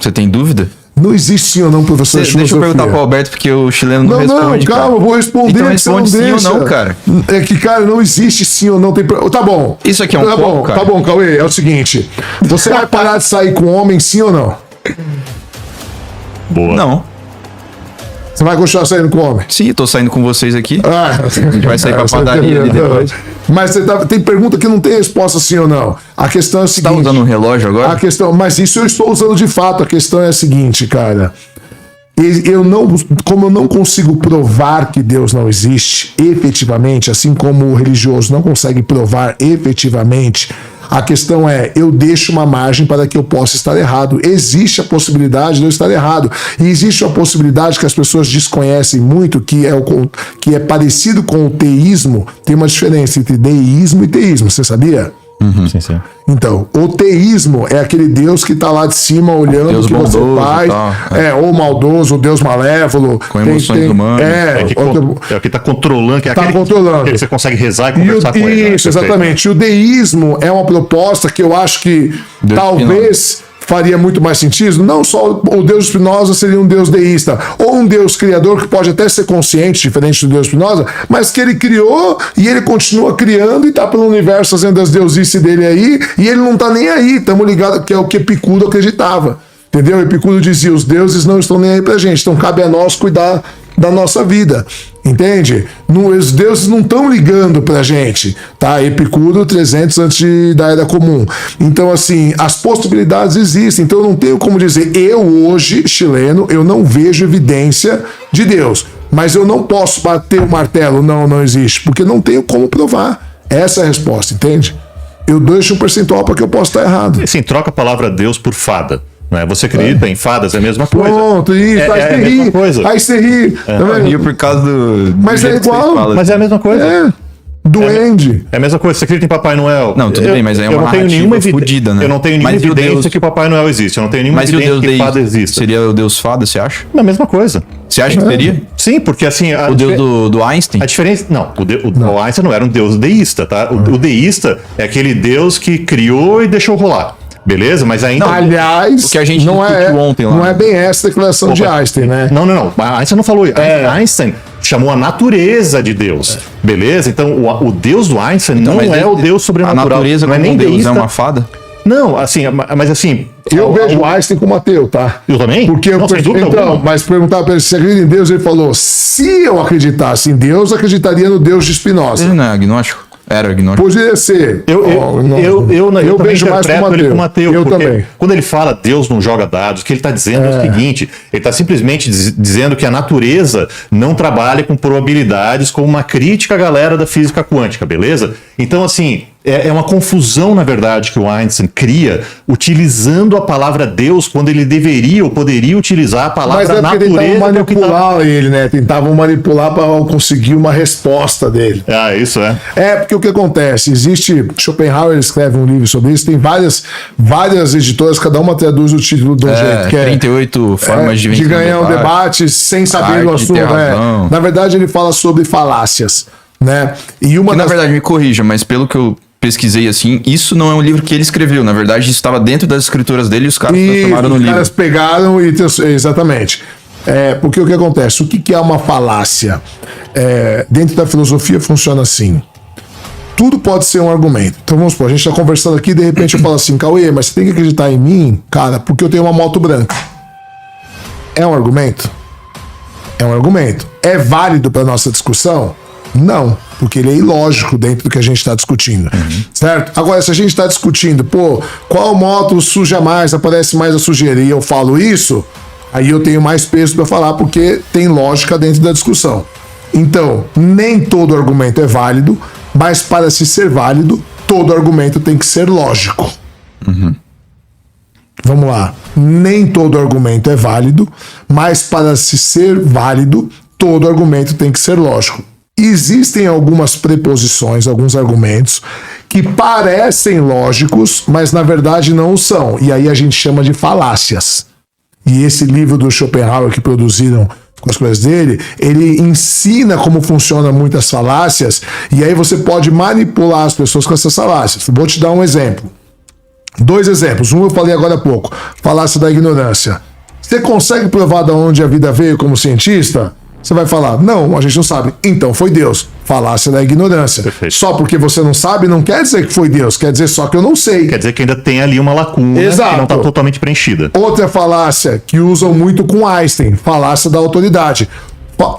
Você tem dúvida? não existe sim ou não, professor de Deixa eu filosofia. perguntar pro Alberto, porque o chileno não Não, responde, calma, cara. eu vou responder. Então que você responde sim ou deixa. não, cara. É que, cara, não existe sim ou não. Tá bom. Isso aqui é um tá copo, bom, cara. Tá bom, Cauê, é o seguinte. Você vai parar de sair com homem sim ou não? Boa. Não. Você vai continuar saindo com homem? Sim, eu tô saindo com vocês aqui. A gente vai sair pra padaria ali depois. Mas tem pergunta que não tem resposta sim ou não. A questão é a Você seguinte... tá usando um relógio agora? A questão, mas isso eu estou usando de fato. A questão é a seguinte, cara. Como eu não consigo provar que Deus não existe efetivamente, assim como o religioso não consegue provar efetivamente, a questão é, eu deixo uma margem para que eu possa estar errado. Existe a possibilidade de eu estar errado. E existe a possibilidade que as pessoas desconhecem muito, que é parecido com o teísmo. Tem uma diferença entre deísmo e teísmo, você sabia? Sim, sim. Então, o teísmo é aquele Deus que está lá de cima olhando o que você faz. Ou maldoso, o Deus malévolo. Com emoções humanas. É o que está controlando, que é aquele que você consegue rezar e conversar com ele. Isso, exatamente. O deísmo é uma proposta que eu acho que talvez faria muito mais sentido. Não só o Deus Spinoza seria um Deus deísta, ou um Deus criador que pode até ser consciente, diferente do Deus Spinoza, mas que ele criou e ele continua criando e tá pelo universo fazendo as deusices dele aí, e ele não tá nem aí. Estamos ligados, que é o que Epicuro acreditava. Entendeu? Epicuro dizia, os deuses não estão nem aí pra gente, então cabe a nós cuidar da nossa vida, entende? Os deuses não estão ligando pra gente, tá? Epicuro 300 antes da Era Comum. Então, assim, as possibilidades existem, então eu não tenho como dizer, eu hoje, chileno, eu não vejo evidência de Deus, mas eu não posso bater o martelo, não existe, porque não tenho como provar. Essa é a resposta, entende? Eu deixo um percentual para que eu possa estar errado. Assim, troca a palavra Deus por fada. Você acredita em fadas, é a mesma coisa. Pronto, isso, aí você ri. Aí você ri. Eu rio por causa do. Mas é igual. Mas é a mesma coisa. Duende. É a mesma coisa, você acredita em Papai Noel? Não, tudo bem, mas aí é uma narrativa fodida, né? Eu não tenho nenhuma evidência que Papai Noel existe. Eu não tenho nenhuma evidência que fada existe. Seria o Deus fada, você acha? É a mesma coisa. Você acha que seria? Sim, porque assim... O Deus do Einstein? A diferença... Não, o Einstein não era um Deus deísta, tá? O deísta é aquele Deus que criou e deixou rolar. Beleza? Mas ainda... Aliás, o que a gente não ontem lá. Não é bem essa a declaração de Einstein, né? Não. Einstein não falou. Einstein chamou a natureza de Deus. Beleza? Então, o Deus do Einstein não é o Deus sobrenatural. A natureza não é como nem Deus deísta. É uma fada? Não, assim, mas assim... Eu vejo o Einstein como ateu, tá? Eu também? Porque mas perguntar para ele se acredita em Deus, ele falou, se eu acreditasse em Deus, acreditaria no Deus de Spinoza. Ele não é agnóstico? Era agnóstico. Poderia ser. Eu vejo mais como ateu. Eu também. Quando ele fala Deus não joga dados, o que ele está dizendo é o seguinte: ele está simplesmente dizendo que a natureza não trabalha com probabilidades, como uma crítica à galera da física quântica, beleza? Então, assim, é uma confusão, na verdade, que o Einstein cria utilizando a palavra Deus quando ele deveria ou poderia utilizar a palavra natureza. Mas tentavam manipular ele, né? Tentavam manipular para conseguir uma resposta dele. Isso é. Porque o que acontece? Existe... Schopenhauer escreve um livro sobre isso, tem várias editoras, cada uma traduz o título de um jeito. Que 38 formas de vencer ganhar um debate sem saber o assunto. Na verdade, ele fala sobre falácias, né? E na verdade, me corrija, mas pelo que eu pesquisei assim, isso não é um livro que ele escreveu. Na verdade, isso estava dentro das escrituras dele e os caras transformaram no livro. Os caras pegaram e... Exatamente. Porque o que acontece? O que é uma falácia? Dentro da filosofia funciona assim. Tudo pode ser um argumento. Então vamos supor, a gente está conversando aqui e de repente eu falo assim, Cauê, mas você tem que acreditar em mim, cara, porque eu tenho uma moto branca. É um argumento? É um argumento. É válido para nossa discussão? Não, porque ele é ilógico dentro do que a gente está discutindo, certo? Agora, se a gente está discutindo, qual moto suja mais, aparece mais a sujeira, e eu falo isso, aí eu tenho mais peso para falar, porque tem lógica dentro da discussão. Então, nem todo argumento é válido, mas para se ser válido, todo argumento tem que ser lógico. Vamos lá. Nem todo argumento é válido, mas para se ser válido, todo argumento tem que ser lógico. Existem algumas preposições, alguns argumentos que parecem lógicos, mas na verdade não o são. E aí a gente chama de falácias. E esse livro do Schopenhauer que produziram com as coisas dele, ele ensina como funcionam muitas falácias, e aí você pode manipular as pessoas com essas falácias. Vou te dar um exemplo. 2 exemplos. Um eu falei agora há pouco. Falácia da ignorância. Você consegue provar de onde a vida veio como cientista? Você vai falar, não, a gente não sabe. Então foi Deus. Falácia da ignorância. Perfeito. Só porque você não sabe, não quer dizer que foi Deus. Quer dizer só que eu não sei. Quer dizer que ainda tem ali uma lacuna Exato. que não está totalmente preenchida. Outra falácia que usam muito com Einstein, falácia da autoridade.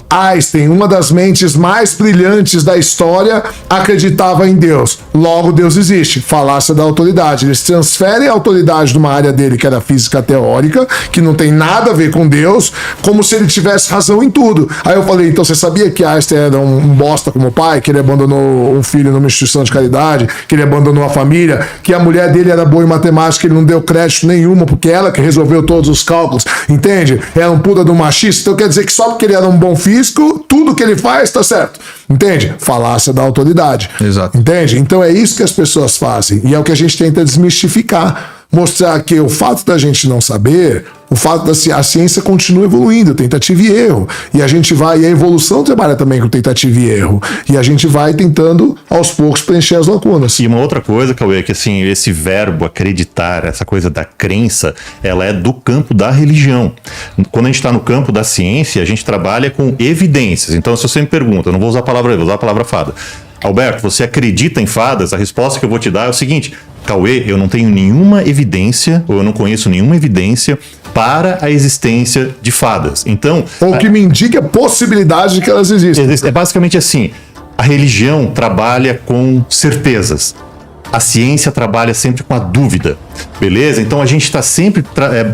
Einstein, uma das mentes mais brilhantes da história, acreditava em Deus. Logo, Deus existe. Falácia da autoridade. Eles transferem a autoridade de uma área dele, que era física teórica, que não tem nada a ver com Deus, como se ele tivesse razão em tudo. Aí eu falei, então você sabia que Einstein era um bosta como pai, que ele abandonou um filho numa instituição de caridade, que ele abandonou a família, que a mulher dele era boa em matemática, ele não deu crédito nenhuma, porque ela que resolveu todos os cálculos, entende? Era um puta do machista, então quer dizer que só porque ele era um bom físico, tudo que ele faz tá certo. Entende? Falácia da autoridade. Exato. Entende? Então é isso que as pessoas fazem. E é o que a gente tenta desmistificar. Mostrar que o fato da gente não saber, o fato da a ciência continua evoluindo, tentativa e erro. E a gente vai, e a evolução trabalha também com tentativa e erro. E a gente vai tentando, aos poucos, preencher as lacunas. E uma outra coisa, Cauê, é que assim, esse verbo acreditar, essa coisa da crença, ela é do campo da religião. Quando a gente está no campo da ciência, a gente trabalha com evidências. Então, se você me pergunta, eu não vou usar a palavra, vou usar a palavra fada. Alberto, você acredita em fadas? A resposta que eu vou te dar é o seguinte: Cauê, eu não tenho nenhuma evidência, ou eu não conheço nenhuma evidência para a existência de fadas. Então, Ou que me indique a possibilidade de que elas existem. é basicamente assim: a religião trabalha com certezas. A ciência trabalha sempre com a dúvida, beleza? Então a gente está sempre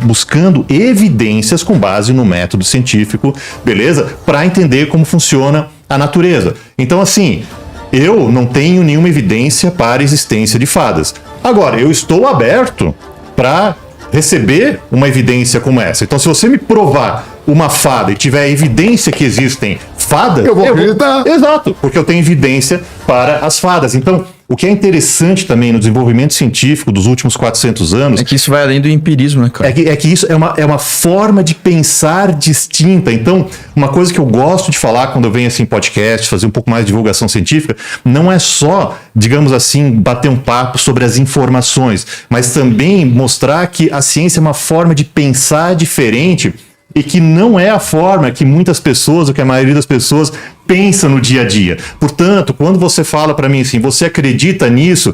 buscando evidências com base no método científico, beleza? Para entender como funciona a natureza. Então, assim, eu não tenho nenhuma evidência para a existência de fadas. Agora, eu estou aberto para receber uma evidência como essa. Então, se você me provar uma fada e tiver evidência que existem fadas, Eu vou acreditar. Exato, porque eu tenho evidência para as fadas. Então, o que é interessante também no desenvolvimento científico dos últimos 400 anos É que isso vai além do empirismo, né, cara? é que isso é uma forma de pensar distinta. Então, uma coisa que eu gosto de falar quando eu venho assim em podcast, fazer um pouco mais de divulgação científica, não é só, digamos assim, bater um papo sobre as informações, mas também mostrar que a ciência é uma forma de pensar diferente e que não é a forma que muitas pessoas, ou que a maioria das pessoas pensa no dia a dia. Portanto, quando você fala para mim assim, você acredita nisso?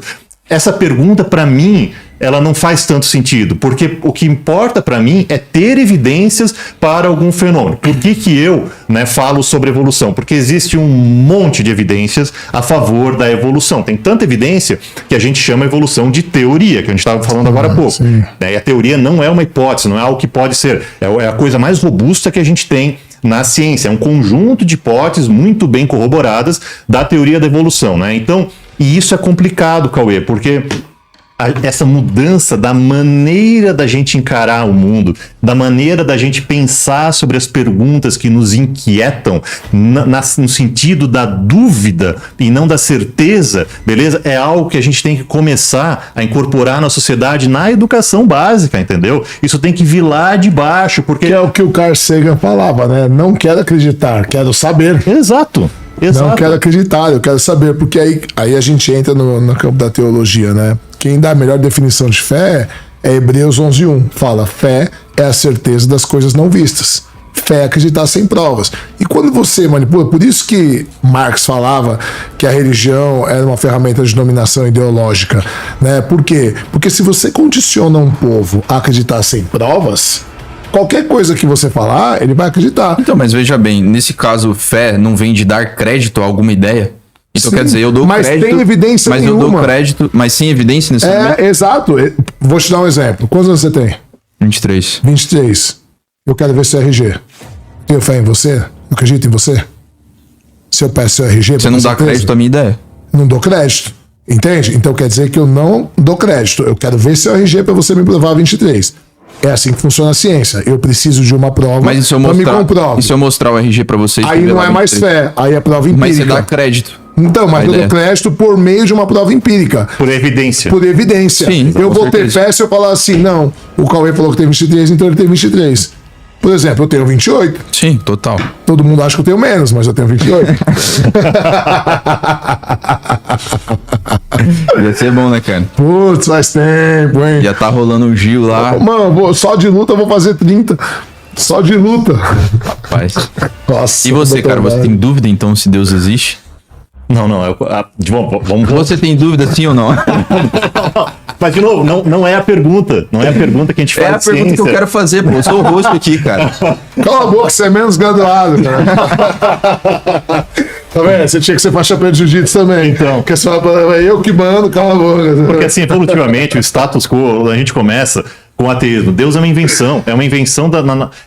Essa pergunta, para mim, ela não faz tanto sentido, porque o que importa para mim é ter evidências para algum fenômeno. Por que eu falo sobre evolução? Porque existe um monte de evidências a favor da evolução. Tem tanta evidência que a gente chama evolução de teoria, que a gente estava falando agora há pouco. E a teoria não é uma hipótese, não é algo que pode ser. É a coisa mais robusta que a gente tem na ciência. É um conjunto de hipóteses muito bem corroboradas da teoria da evolução, né? Então, e isso é complicado, Cauê, porque essa mudança da maneira da gente encarar o mundo, da maneira da gente pensar sobre as perguntas que nos inquietam, no sentido da dúvida e não da certeza, beleza? É algo que a gente tem que começar a incorporar na sociedade, na educação básica, entendeu? Isso tem que vir lá de baixo, porque... Que é o que o Carl Sagan falava, né? Não quero acreditar, quero saber. Exato. Não quero acreditar, eu quero saber, porque aí a gente entra no campo da teologia, né? Quem dá a melhor definição de fé é Hebreus 11:1. Fala, fé é a certeza das coisas não vistas. Fé é acreditar sem provas. E quando você manipula, por isso que Marx falava que a religião era uma ferramenta de dominação ideológica, né? Por quê? Porque se você condiciona um povo a acreditar sem provas, qualquer coisa que você falar, ele vai acreditar. Então, mas veja bem, nesse caso, fé não vem de dar crédito a alguma ideia? Então, Sim, quer dizer, eu dou mas crédito... tem evidência mas nenhuma. eu dou crédito, mas sem evidência nesse momento? Exato. Vou te dar um exemplo. Quantos anos você tem? 23. 23. Eu quero ver seu RG. Tenho fé em você? Eu acredito em você? Se eu peço seu RG... Você não dá crédito à minha ideia? Não dou crédito. Entende? Então quer dizer que eu não dou crédito. Eu quero ver seu RG para você me provar 23. É assim que funciona a ciência. Eu preciso de uma prova Mas e se eu pra me mostrar, comprovar. e se eu mostrar o RG pra vocês? Aí não é mais fé. Aí é prova empírica. Mas você dá crédito. Então, mas A eu ideia. dou crédito por meio de uma prova empírica. Por evidência. Por evidência. Sim, eu com vou ter certeza. fé se eu falar assim, não, o Cauê falou que tem 23, então ele tem 23. Por exemplo, eu tenho 28. Sim, total. Todo mundo acha que eu tenho menos, mas eu tenho 28. Ia ser bom, né, cara? Putz, faz tempo, hein? Já tá rolando um Gil lá. Mano, só de luta eu vou fazer 30. Só de luta. Rapaz. Nossa, E você, doutor cara, você Wagner. tem dúvida então se Deus existe? Não, vamos. Você tem dúvida sim ou não? Mas, de novo, não é a pergunta. Não é a pergunta que a gente faz. É a de pergunta que eu ciência. quero fazer, pô. Eu sou o rosto aqui, cara. Cala a boca, você é menos graduado, cara. Tá vendo? Você tinha que ser faixa preta de jiu-jitsu também. Então. Porque você fala, é eu que mando, cala a boca. Porque assim, evolutivamente, o status quo, a gente começa com o ateísmo. Deus é uma invenção, é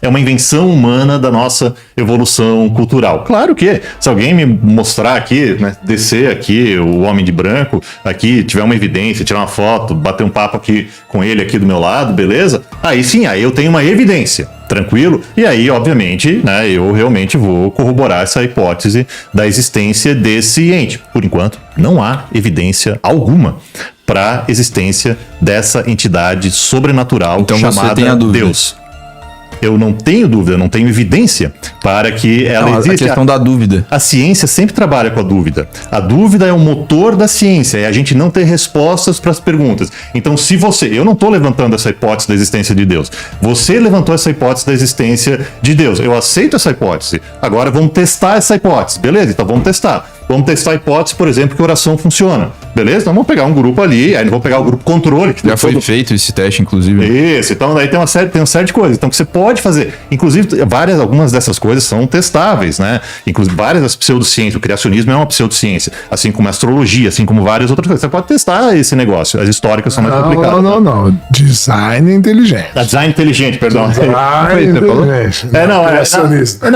uma invenção humana da nossa evolução cultural. Claro que, se alguém me mostrar aqui, né, descer aqui o homem de branco, aqui, tiver uma evidência, tirar uma foto, bater um papo aqui com ele aqui do meu lado, beleza? Aí sim, aí eu tenho uma evidência. Tranquilo? E aí, obviamente, né, eu realmente vou corroborar essa hipótese da existência desse ente. Por enquanto, não há evidência alguma para a existência dessa entidade sobrenatural Então você chamada tem a dúvida. Deus. Eu não tenho dúvida, não tenho evidência para que ela Não, a exista. questão da dúvida. A ciência sempre trabalha com a dúvida. A dúvida é o motor da ciência, é a gente não ter respostas para as perguntas. Então, se eu não estou levantando essa hipótese da existência de Deus. Você levantou essa hipótese da existência de Deus. Eu aceito essa hipótese. Agora vamos testar essa hipótese. Beleza? Então vamos testar. Vamos testar a hipótese, por exemplo, que oração funciona. Beleza? Então vamos pegar um grupo ali, aí não vou pegar o grupo controle. Que Já foi feito esse teste, inclusive. Isso, então daí tem uma série de coisas. Então que você pode fazer. Inclusive, algumas dessas coisas são testáveis, né? Inclusive, várias das pseudociências. O criacionismo é uma pseudociência, assim como a astrologia, assim como várias outras coisas. Você pode testar esse negócio. As históricas são mais complicadas. Não. Design inteligente. Design inteligente, perdão. Design inteligente. Criacionista.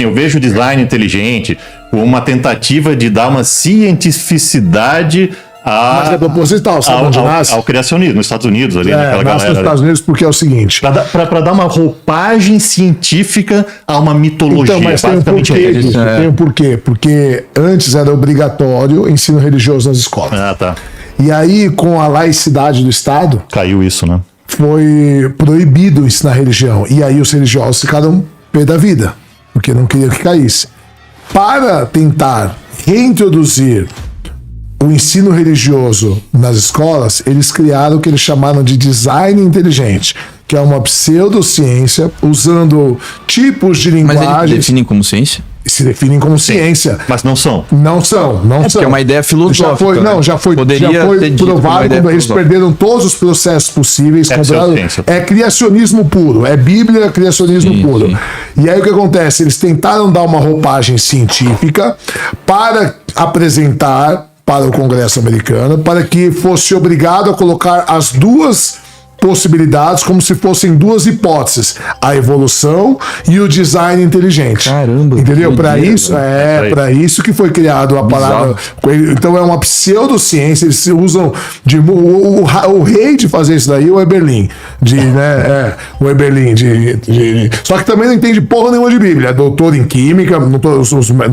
Eu vejo design inteligente como uma tentativa de dar uma cientificidade Mas é proposital, sabe onde nasce? ao criacionismo, nos Estados Unidos, ali, naquela Nasce nos galera. Estados Unidos porque é o seguinte. Para dar uma roupagem científica a uma mitologia. Então, mas tem um basicamente porquê, é isso. Gui, tem um porquê. Porque antes era obrigatório ensino religioso nas escolas. Ah, tá. E aí, com a laicidade do Estado, Caiu isso, né? foi proibido ensinar religião. E aí os religiosos ficaram pé da vida, porque não queriam que caísse. Para tentar reintroduzir o ensino religioso nas escolas, eles criaram o que eles chamaram de design inteligente, que é uma pseudociência usando tipos de Mas eles linguagem definem como ciência? se definem como ciência. Mas não são. Não são. Porque é uma ideia filosófica. Já foi Poderia ter dito como uma provado ideia quando eles filosófica. perderam todos os processos possíveis. É pseudociência. É criacionismo puro. É Bíblia, criacionismo Sim, puro. sim. E aí o que acontece? Eles tentaram dar uma roupagem científica para apresentar para o Congresso americano, para que fosse obrigado a colocar as duas possibilidades como se fossem duas hipóteses: a evolução e o design inteligente. Caramba, entendeu? que Para doideira, isso, velho. para isso que foi criado a palavra. Então é uma pseudociência. Eles se usam de o rei de fazer isso daí é o Eberlin, o Eberlin só que também não entende porra nenhuma de Bíblia. É doutor em química, não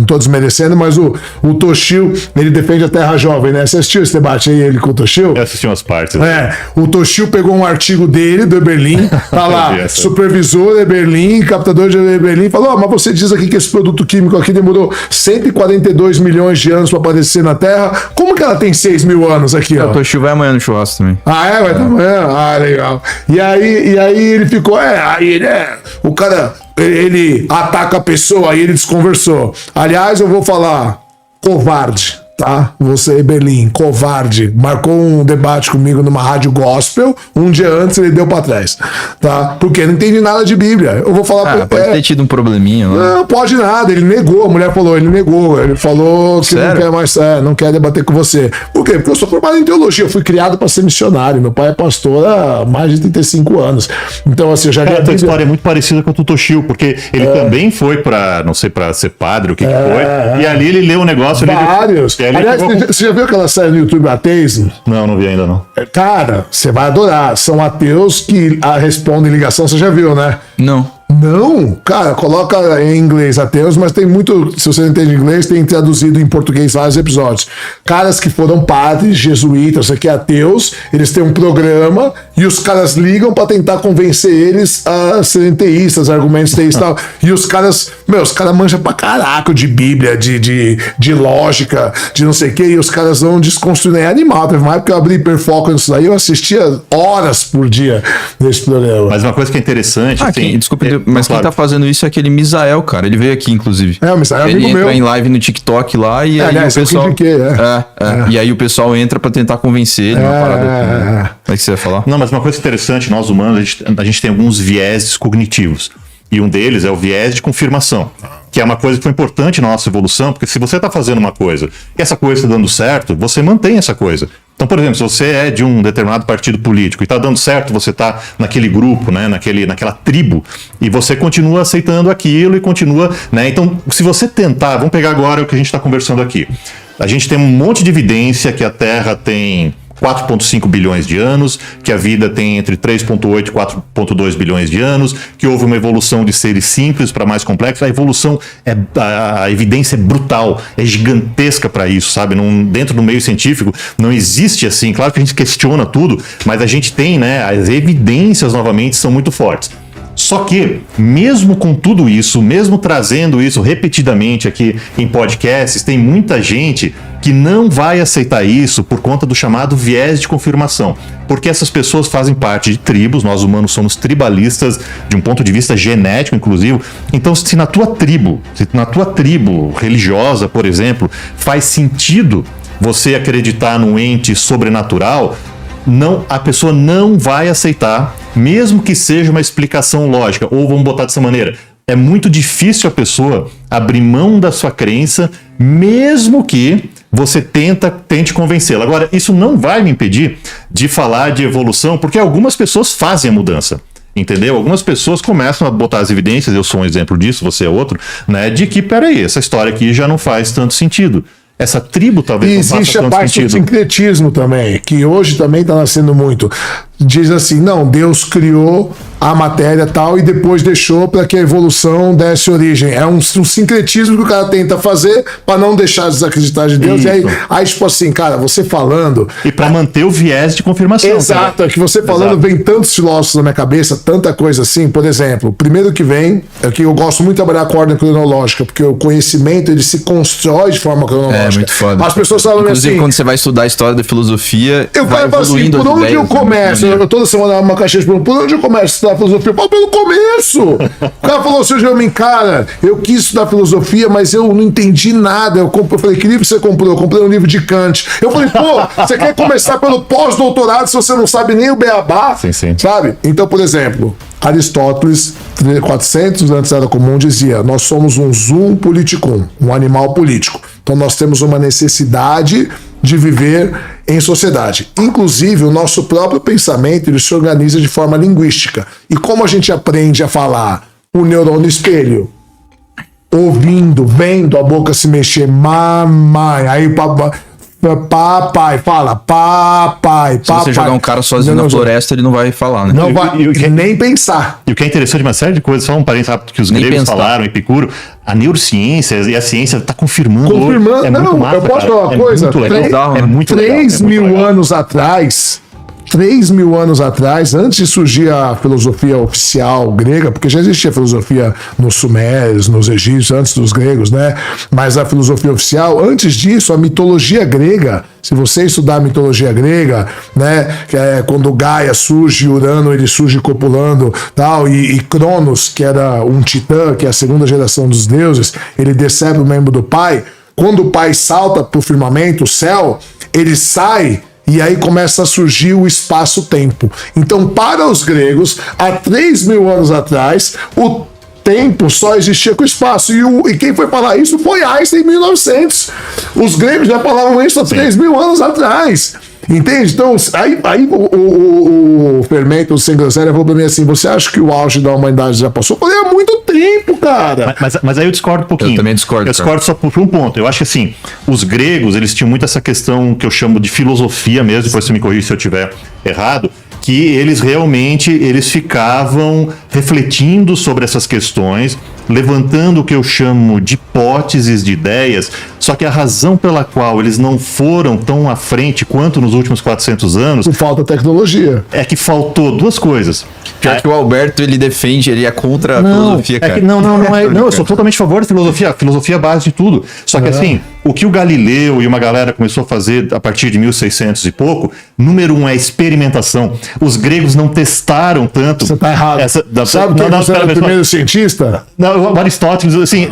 tô desmerecendo, mas o Toshio, ele defende a Terra Jovem, né? Você assistiu esse debate aí, ele com o Toshio? Eu assisti umas partes. O Toshio pegou um artigo dele, do Eberlin, tá lá, Eu vi essa. supervisor Eberlin, captador de Eberlin, falou: mas você diz aqui que esse produto químico aqui demorou 142 milhões de anos para aparecer na Terra, como que ela tem 6 mil anos aqui, ó? O Toshio vai amanhã no churrasco também. Vai estar amanhã? Legal. E aí ele ficou, o cara, ele ataca a pessoa, aí ele desconversou. Aliás, eu vou falar, covarde. Tá? Você, Berlim, covarde, marcou um debate comigo numa rádio gospel, um dia antes ele deu pra trás, tá? Porque não entende nada de Bíblia. Eu vou falar Pode ter tido um probleminha lá. não pode nada, ele negou, a mulher falou, ele falou que Sério? não quer mais, não quer debater com você. Por quê? Porque eu sou formado em teologia, eu fui criado para ser missionário, meu pai é pastor há mais de 35 anos. Então, assim, eu já li a A tua Bíblia. história é muito parecida com o Toshio, porque ele também foi pra, não sei, pra ser padre, o que foi, e ali ele leu um negócio... Vários. Ele Aliás, pegou- você já viu aquela série no YouTube, Ateísmo? Não vi ainda não. Cara, você vai adorar. São ateus que respondem ligação, você já viu, né? Não. Não, cara, coloca em inglês ateus, mas tem muito, se você não entende inglês, tem traduzido em português vários episódios. Caras que foram padres, jesuítas, aqui ateus, eles têm um programa e os caras ligam pra tentar convencer eles a serem teístas, argumentos teístas e tal. E os caras manjam pra caraca de Bíblia, de lógica, de não sei o que, e os caras vão desconstruindo. É animal. Teve uma época que eu abri hiperfoco nisso daí, eu assistia horas por dia nesse programa. Mas uma coisa que é interessante... assim, Desculpa, Mas quem tá fazendo isso é aquele Misael, cara. Ele veio aqui, inclusive. O Misael é ele amigo entra meu. em live no TikTok lá e aí aliás, o pessoal... eu E aí o pessoal entra pra tentar convencer ele. Uma parada assim. Como é que você vai falar? Não, mas uma coisa interessante, nós humanos, a gente tem alguns vieses cognitivos. E um deles é o viés de confirmação, que é uma coisa que foi importante na nossa evolução, porque se você está fazendo uma coisa e essa coisa está dando certo, você mantém essa coisa. Então, por exemplo, se você é de um determinado partido político e está dando certo, você está naquele grupo, né, naquela tribo, e você continua aceitando aquilo e continua... Né? Então, se você tentar... Vamos pegar agora o que a gente está conversando aqui. A gente tem um monte de evidência que a Terra tem 4,5 bilhões de anos, que a vida tem entre 3,8 e 4,2 bilhões de anos, que houve uma evolução de seres simples para mais complexos. A evolução, a evidência é brutal, é gigantesca para isso, sabe? Dentro do meio científico não existe assim. Claro que a gente questiona tudo, mas a gente tem, né? As evidências, novamente, são muito fortes. Só que, mesmo com tudo isso, mesmo trazendo isso repetidamente aqui em podcasts, tem muita gente que não vai aceitar isso por conta do chamado viés de confirmação. Porque essas pessoas fazem parte de tribos, nós humanos somos tribalistas, de um ponto de vista genético, inclusive. Então, se na tua tribo religiosa, por exemplo, faz sentido você acreditar num ente sobrenatural, a pessoa não vai aceitar, mesmo que seja uma explicação lógica. Ou vamos botar dessa maneira, é muito difícil a pessoa abrir mão da sua crença, mesmo que você tente convencê-la. Agora, isso não vai me impedir de falar de evolução, porque algumas pessoas fazem a mudança. Entendeu? Algumas pessoas começam a botar as evidências, eu sou um exemplo disso, você é outro, né? De que, peraí, essa história aqui já não faz tanto sentido. Essa tribo talvez não faça tanto sentido. Existe a parte do sincretismo também, que hoje também está nascendo muito. Diz assim, não, Deus criou a matéria tal e depois deixou para que a evolução desse origem. É um sincretismo que o cara tenta fazer para não deixar de desacreditar de Deus. Isso. E aí, tipo assim, cara, você falando... E para manter o viés de confirmação. Exato, é que você falando, vem tantos filósofos na minha cabeça, tanta coisa assim. Por exemplo, o primeiro que vem é que eu gosto muito de trabalhar com a ordem cronológica, porque o conhecimento ele se constrói de forma cronológica. É muito foda. As pessoas falam inclusive, assim... quando você vai estudar a história da filosofia, eu vai evoluindo assim, por onde eu começo? Eu toda semana uma caixinha de perguntas, por onde eu começo a estudar filosofia? Pô, pelo começo! O cara falou assim, cara, eu quis estudar filosofia, mas eu não entendi nada. Eu falei, que livro você comprou? Eu comprei um livro de Kant. Eu falei, pô, você quer começar pelo pós-doutorado se você não sabe nem o beabá? Sim, sim. Sabe? Então, por exemplo, Aristóteles, 400 antes da Era Comum, dizia, nós somos um zoom politicum, um animal político. Então nós temos uma necessidade de viver em sociedade. Inclusive, o nosso próprio pensamento ele se organiza de forma linguística. E como a gente aprende a falar o neurônio espelho? Ouvindo, vendo a boca se mexer, mamãe, aí papai, fala papai. Se você jogar um cara sozinho na floresta, ele não vai falar, né? Não vai nem pensar. E o que é interessante, uma série de coisas, só um parênteses rápido que os gregos falaram, Epicuro, a neurociência e a ciência está confirmando. Confirmando, não, massa, eu posso falar uma coisa? É muito legal. 3 mil anos atrás, 3 mil anos atrás, antes de surgir a filosofia oficial grega, porque já existia filosofia nos sumérios, nos egípcios, antes dos gregos, né? Mas a filosofia oficial, antes disso, a mitologia grega, se você estudar a mitologia grega, né, que é quando Gaia surge, Urano ele surge copulando, tal, e Cronos, que era um titã, que é a segunda geração dos deuses, ele decebe o membro do pai. Quando o pai salta pro firmamento, o céu, ele sai. E aí começa a surgir o espaço-tempo. Então, para os gregos, há 3 mil anos atrás, o tempo só existia com o espaço. E quem foi falar isso foi Einstein em 1900. Os gregos já falavam isso há 3 mil anos atrás. Entende? Então, aí o Fermento, o Sem Groselha, falou pra mim assim, você acha que o auge da humanidade já passou? Eu falei, há muito tempo, cara. Mas aí eu discordo um pouquinho. Eu também discordo. Eu discordo só por um ponto. Eu acho que assim, os gregos, eles tinham muito essa questão que eu chamo de filosofia mesmo, depois você me corrige se eu estiver errado, que eles realmente ficavam refletindo sobre essas questões, levantando o que eu chamo de hipóteses, de ideias, só que a razão pela qual eles não foram tão à frente quanto nos últimos 400 anos... Por falta de tecnologia. É que faltou duas coisas. Pior que o Alberto, ele defende, ele é contra a filosofia, cara. Não, eu sou totalmente a favor da filosofia. A filosofia é a base de tudo. Só que assim, o que o Galileu e uma galera começou a fazer a partir de 1600 e pouco, número um é experimentação. Os gregos não testaram tanto. Você tá errado. Sabe quem você era o primeiro cientista? Não, o Aristóteles, assim,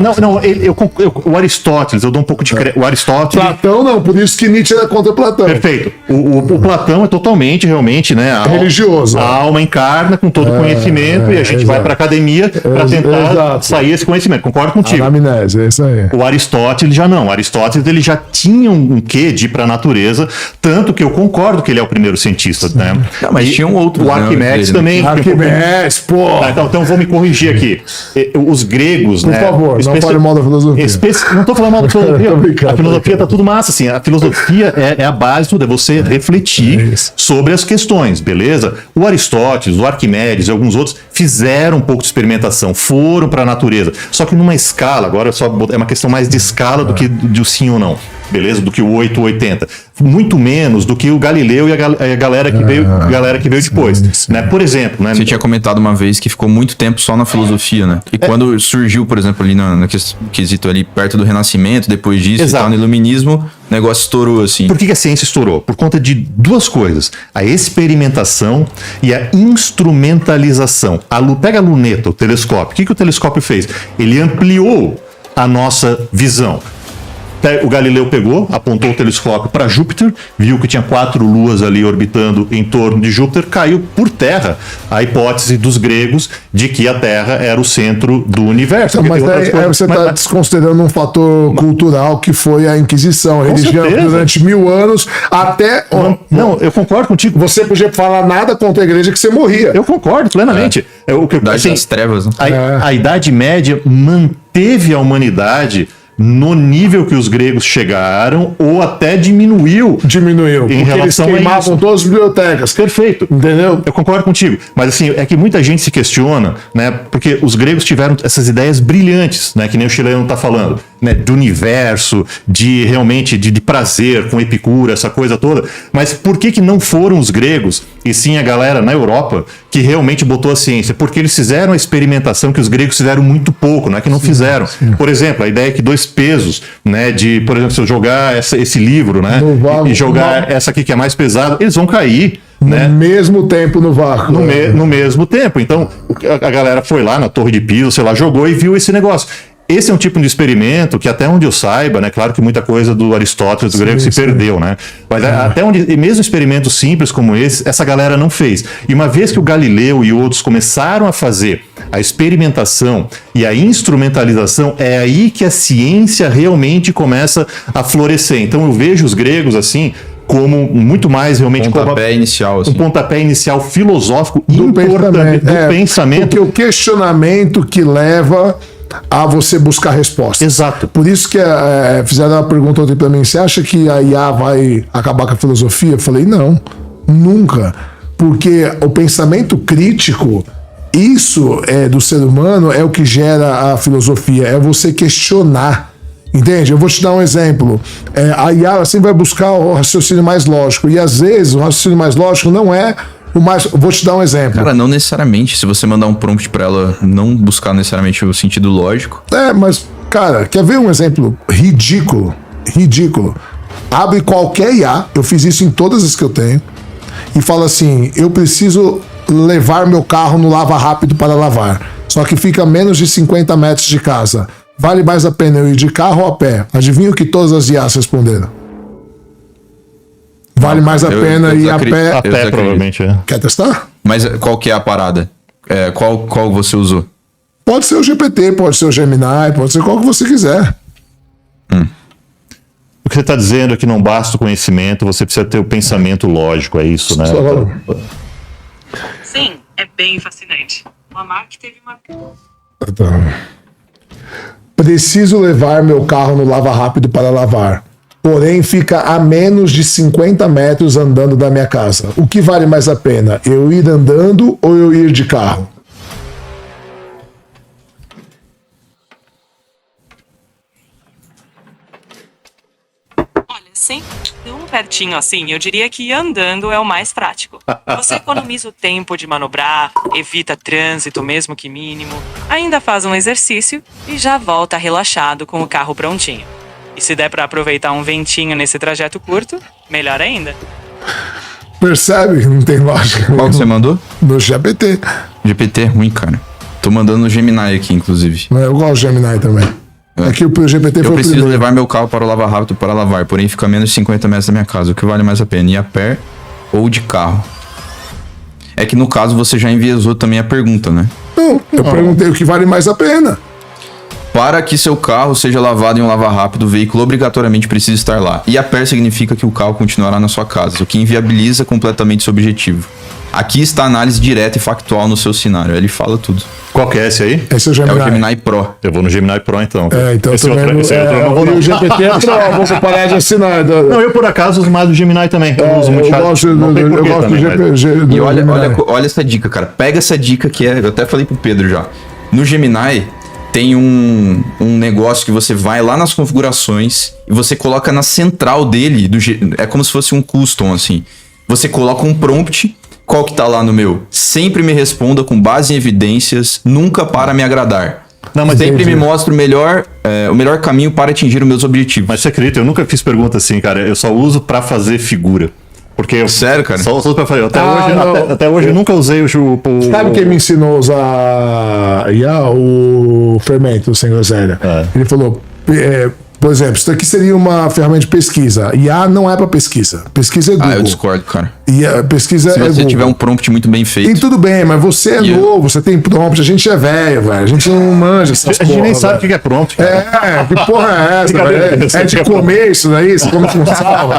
o Aristóteles, eu dou um pouco de crédito. O Aristóteles. Platão não, por isso que Nietzsche era contra Platão. Perfeito. O Platão é totalmente, realmente, né? Religioso. A alma encarna com todo o conhecimento e a gente vai para academia para tentar sair esse conhecimento. Concordo contigo. Anamnese, é isso aí. O Aristóteles já não. O Aristóteles ele já tinha um quê de ir para a natureza, tanto que eu concordo que ele é o primeiro cientista, né? Não, mas tinham outros. O Arquimedes também. Arquimedes, pô. Então vou me corrigir aqui. Os gregos, por favor, não fale mal da filosofia. Não estou falando mal da filosofia. A filosofia tá tá tudo massa, assim. A filosofia é a base de tudo, é você refletir sobre as questões, beleza? O Aristóteles, o Arquimedes e alguns outros fizeram um pouco de experimentação, foram para a natureza, só que numa escala, agora é uma questão mais de escala do que de sim ou não, beleza? Do que o 8 ou 80. Muito menos do que o Galileu e a galera que veio depois, né? Por exemplo, né? Você tinha comentado uma vez que ficou muito tempo só na filosofia, né? E quando surgiu, por exemplo, ali no quesito ali perto do Renascimento, depois disso, e tal, no Iluminismo, o negócio estourou assim. Por que a ciência estourou? Por conta de duas coisas: a experimentação e a instrumentalização. Pega a luneta, o telescópio. O que o telescópio fez? Ele ampliou a nossa visão. O Galileu pegou, apontou o telescópio para Júpiter, viu que tinha 4 luas ali orbitando em torno de Júpiter, caiu por terra a hipótese dos gregos de que a Terra era o centro do universo. Mas aí você está desconsiderando um fator cultural que foi a Inquisição, a religião durante 1000 anos, até... Não, eu concordo contigo. Você podia falar nada contra a igreja que você morria. Eu concordo plenamente. Idade das trevas, né? A Idade Média manteve a humanidade no nível que os gregos chegaram, ou até diminuiu. Em relação eles queimavam todas as bibliotecas. Perfeito. Entendeu? Eu concordo contigo. Mas assim, é que muita gente se questiona, né? Porque os gregos tiveram essas ideias brilhantes, né? Que nem o chileno está falando, né? Do universo, de realmente de prazer, com Epicuro, essa coisa toda. Mas por que não foram os gregos, e sim a galera na Europa, que realmente botou a ciência? Porque eles fizeram a experimentação que os gregos fizeram muito pouco, não é que não fizeram. Por exemplo, a ideia é que 2 pesos, né? De, por exemplo, se eu jogar esse livro, né? E jogar essa aqui que é mais pesada, eles vão cair. Né? No mesmo tempo no vácuo. No mesmo tempo. Então, a galera foi lá na Torre de Pisa, sei lá, jogou e viu esse negócio. Esse é um tipo de experimento que, até onde eu saiba, né? Claro que muita coisa do Aristóteles, do grego, se perdeu, né? Mas até onde, e mesmo experimentos simples como esse, essa galera não fez. E uma vez que o Galileu e outros começaram a fazer a experimentação e a instrumentalização, é aí que a ciência realmente começa a florescer. Então eu vejo os gregos assim como muito mais realmente pontapé inicial, assim. Um pontapé inicial filosófico importante do pensamento. Porque o questionamento que leva a você buscar resposta. Exato. Por isso que fizeram uma pergunta ontem pra mim: você acha que a IA vai acabar com a filosofia? Eu falei, não, nunca. Porque o pensamento crítico, isso do ser humano, é o que gera a filosofia, é você questionar. Entende? Eu vou te dar um exemplo. A IA assim vai buscar o raciocínio mais lógico, e às vezes o raciocínio mais lógico não é o mais... Vou te dar um exemplo. Cara, não necessariamente. Se você mandar um prompt pra ela não buscar necessariamente o sentido lógico. Mas, cara, quer ver um exemplo ridículo? Ridículo. Abre qualquer IA, eu fiz isso em todas as que eu tenho, e fala assim: eu preciso levar meu carro no lava rápido para lavar, só que fica a menos de 50 metros de casa. Vale mais a pena eu ir de carro ou a pé? Adivinha o que todas as IAs responderam? Vale mais a pena ir a pé. A pé, provavelmente. Quer testar? Mas qual que é a parada? Qual você usou? Pode ser o GPT, pode ser o Gemini, pode ser qual que você quiser. O que você está dizendo é que não basta o conhecimento, você precisa ter o pensamento lógico, é isso, né? Sim, é bem fascinante. Lamarck teve uma... Preciso levar meu carro no lava rápido para lavar, porém fica a menos de 50 metros andando da minha casa. O que vale mais a pena? Eu ir andando ou eu ir de carro? Olha, sempre tão pertinho assim, eu diria que andando é o mais prático. Você economiza o tempo de manobrar, evita trânsito mesmo que mínimo, ainda faz um exercício e já volta relaxado com o carro prontinho. E se der pra aproveitar um ventinho nesse trajeto curto, melhor ainda. Percebe? Não tem lógica. Qual que você mandou? No GPT. GPT é ruim, cara. Tô mandando no Gemini aqui, inclusive. Eu gosto do Gemini também. É que o GPT Eu foi o preciso primeiro. levar meu carro para o Lava Rápido para lavar, porém fica a menos de 50 metros da minha casa. O que vale mais a pena, ir a pé ou de carro? É que no caso você já enviesou também a pergunta, né? Não, eu perguntei o que vale mais a pena. Para que seu carro seja lavado em um lava rápido, o veículo obrigatoriamente precisa estar lá. E a pé significa que o carro continuará na sua casa, o que inviabiliza completamente seu objetivo. Aqui está a análise direta e factual no seu cenário. Ele fala tudo. Qual que é esse aí? Esse é o É Gemini. o Gemini Pro. Eu vou no Gemini Pro, então. Então esse eu tô outro, vendo, esse outro eu não vou e não. o GPT é Pro, vou parar de assinar. Não, eu por acaso uso mais do Gemini também. Eu uso muito eu chat. gosto, Não tem eu porquê gosto do também, mas- GPT. E olha essa dica, cara. Pega essa dica que é... Eu até falei pro Pedro já. No Gemini tem um negócio que você vai lá nas configurações e você coloca na central dele. É como se fosse um custom, assim. Você coloca um prompt. Qual que tá lá no meu? Sempre me responda com base em evidências, nunca para me agradar. Não, mas Sempre entendi. me mostra o melhor caminho para atingir os meus objetivos. Mas você acredita, eu nunca fiz pergunta assim, cara. Eu só uso pra fazer figura. Porque eu Sério, cara? Só uso pra fazer. não. Até hoje eu nunca usei o Sabe quem me ensinou a usar IA? O Fermento, sem groselha. Ele falou, por exemplo, isso daqui seria uma ferramenta de pesquisa. IA não é pra pesquisa. Pesquisa é Google. Eu discordo, cara. IA, pesquisa Se é você Google. tiver um prompt muito bem E feito. tudo bem, mas você é novo, você tem prompt, a gente é velho, velho. A gente não manja essas A gente nem porra, sabe o velho. que é prompt, cara. Que porra é essa, Brincadeira, velho? eu sei É de que é comer isso daí? Você come com sal?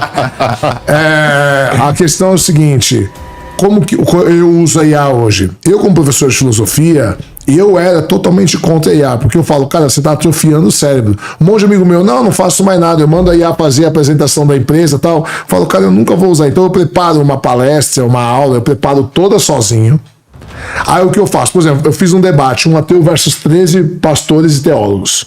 A questão é o seguinte: como que eu uso a IA hoje? Eu, como professor de filosofia, eu era totalmente contra a IA, porque eu falo, cara, você tá atrofiando o cérebro. Um monte de amigo meu, não faço mais nada, eu mando a IA fazer a apresentação da empresa e tal. Eu falo, cara, eu nunca vou usar. Então eu preparo uma palestra, uma aula, eu preparo toda sozinho. Aí o que eu faço? Por exemplo, eu fiz um debate, um ateu versus 13 pastores e teólogos.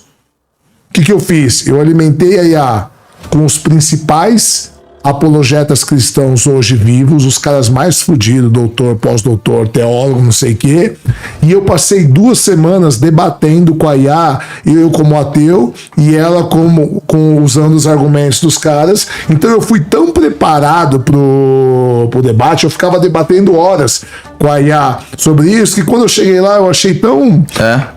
O que eu fiz? Eu alimentei a IA com os principais apologetas cristãos hoje vivos, os caras mais fudidos, doutor, pós-doutor, teólogo, não sei o quê. E eu passei 2 semanas debatendo com a IA, eu como ateu, e ela usando os argumentos dos caras. Então eu fui tão preparado pro debate, eu ficava debatendo horas com a IA sobre isso, que quando eu cheguei lá eu achei tão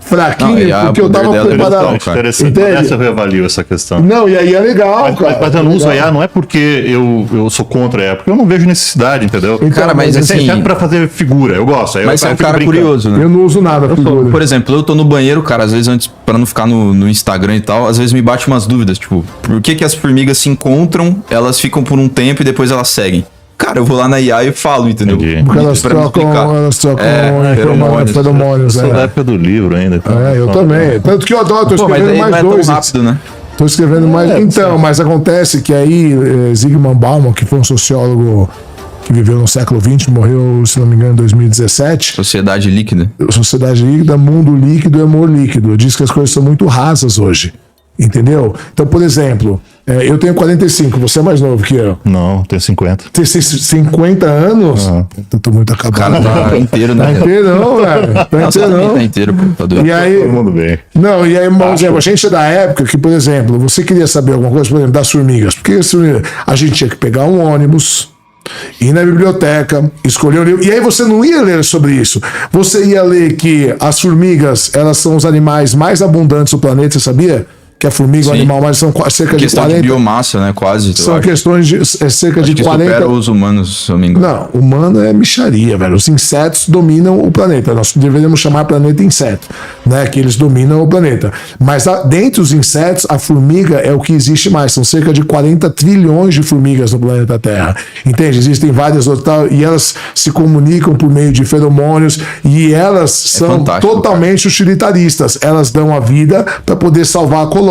fraquinho, Não, a IA, porque eu o poder tava dela é preparado. brutal, cara. Interessante. Entende? Essa eu reavalio essa questão. Não, e aí é legal, cara. Mas eu não uso a Legal. IA, não é porque eu sou contra a IA, porque eu não vejo necessidade, entendeu? Cara, mas É assim- sempre pra fazer figura, eu gosto. Aí Mas você eu é um fico cara brincando. curioso, né? Eu não uso nada, figura. Por exemplo, eu tô no banheiro, cara, às vezes antes, pra não ficar no Instagram e tal, às vezes me bate umas dúvidas, tipo, por que as formigas se encontram, elas ficam por um tempo e depois elas seguem? Cara, eu vou lá na IA e falo, entendeu? Entendi. Porque elas Pra me explicar. trocam feromônios. feromônios. Eu sou da época do livro ainda. Então, Eu também. Tanto que eu adoro, tô Pô, mas escrevendo aí não mais é tão 2. rápido, né? Tô escrevendo mais. Então, mas acontece que aí Zygmunt Bauman, que foi um sociólogo que viveu no século XX, morreu, se não me engano, em 2017. Sociedade líquida. Sociedade líquida, mundo líquido e amor líquido. Diz que as coisas são muito rasas hoje. Entendeu? Então, por exemplo, eu tenho 45, você é mais novo que eu. Não, tenho 50. Tem 50 anos? Eu tô muito O acabado. cara tá inteiro, né? Tá inteiro não, velho. Tá Não, você inteiro também não. tá inteiro, pô, tá doido. E aí, Todo mundo bem. não, e aí, por exemplo, a gente é da época que, por exemplo, você queria saber alguma coisa, por exemplo, das formigas. Porque as formigas, a gente tinha que pegar um ônibus, ir na biblioteca, escolher um livro. E aí você não ia ler sobre isso. Você ia ler que as formigas, elas são os animais mais abundantes do planeta, você sabia? Que a formiga é o Sim. animal mais, são cerca de Questão 40. de biomassa, né? Quase. eu São acho. questões de cerca Acho de que 40. supera os humanos, se eu não me engano. Não, humano é micharia, velho. Os insetos dominam o planeta. Nós deveríamos chamar planeta inseto, né? Que eles dominam o planeta. Mas dentre os insetos, a formiga é o que existe mais. São cerca de 40 trilhões de formigas no planeta Terra. Entende? Existem várias outras e elas se comunicam por meio de feromônios e elas são fantástico, totalmente utilitaristas. Elas dão a vida para poder salvar a colônia.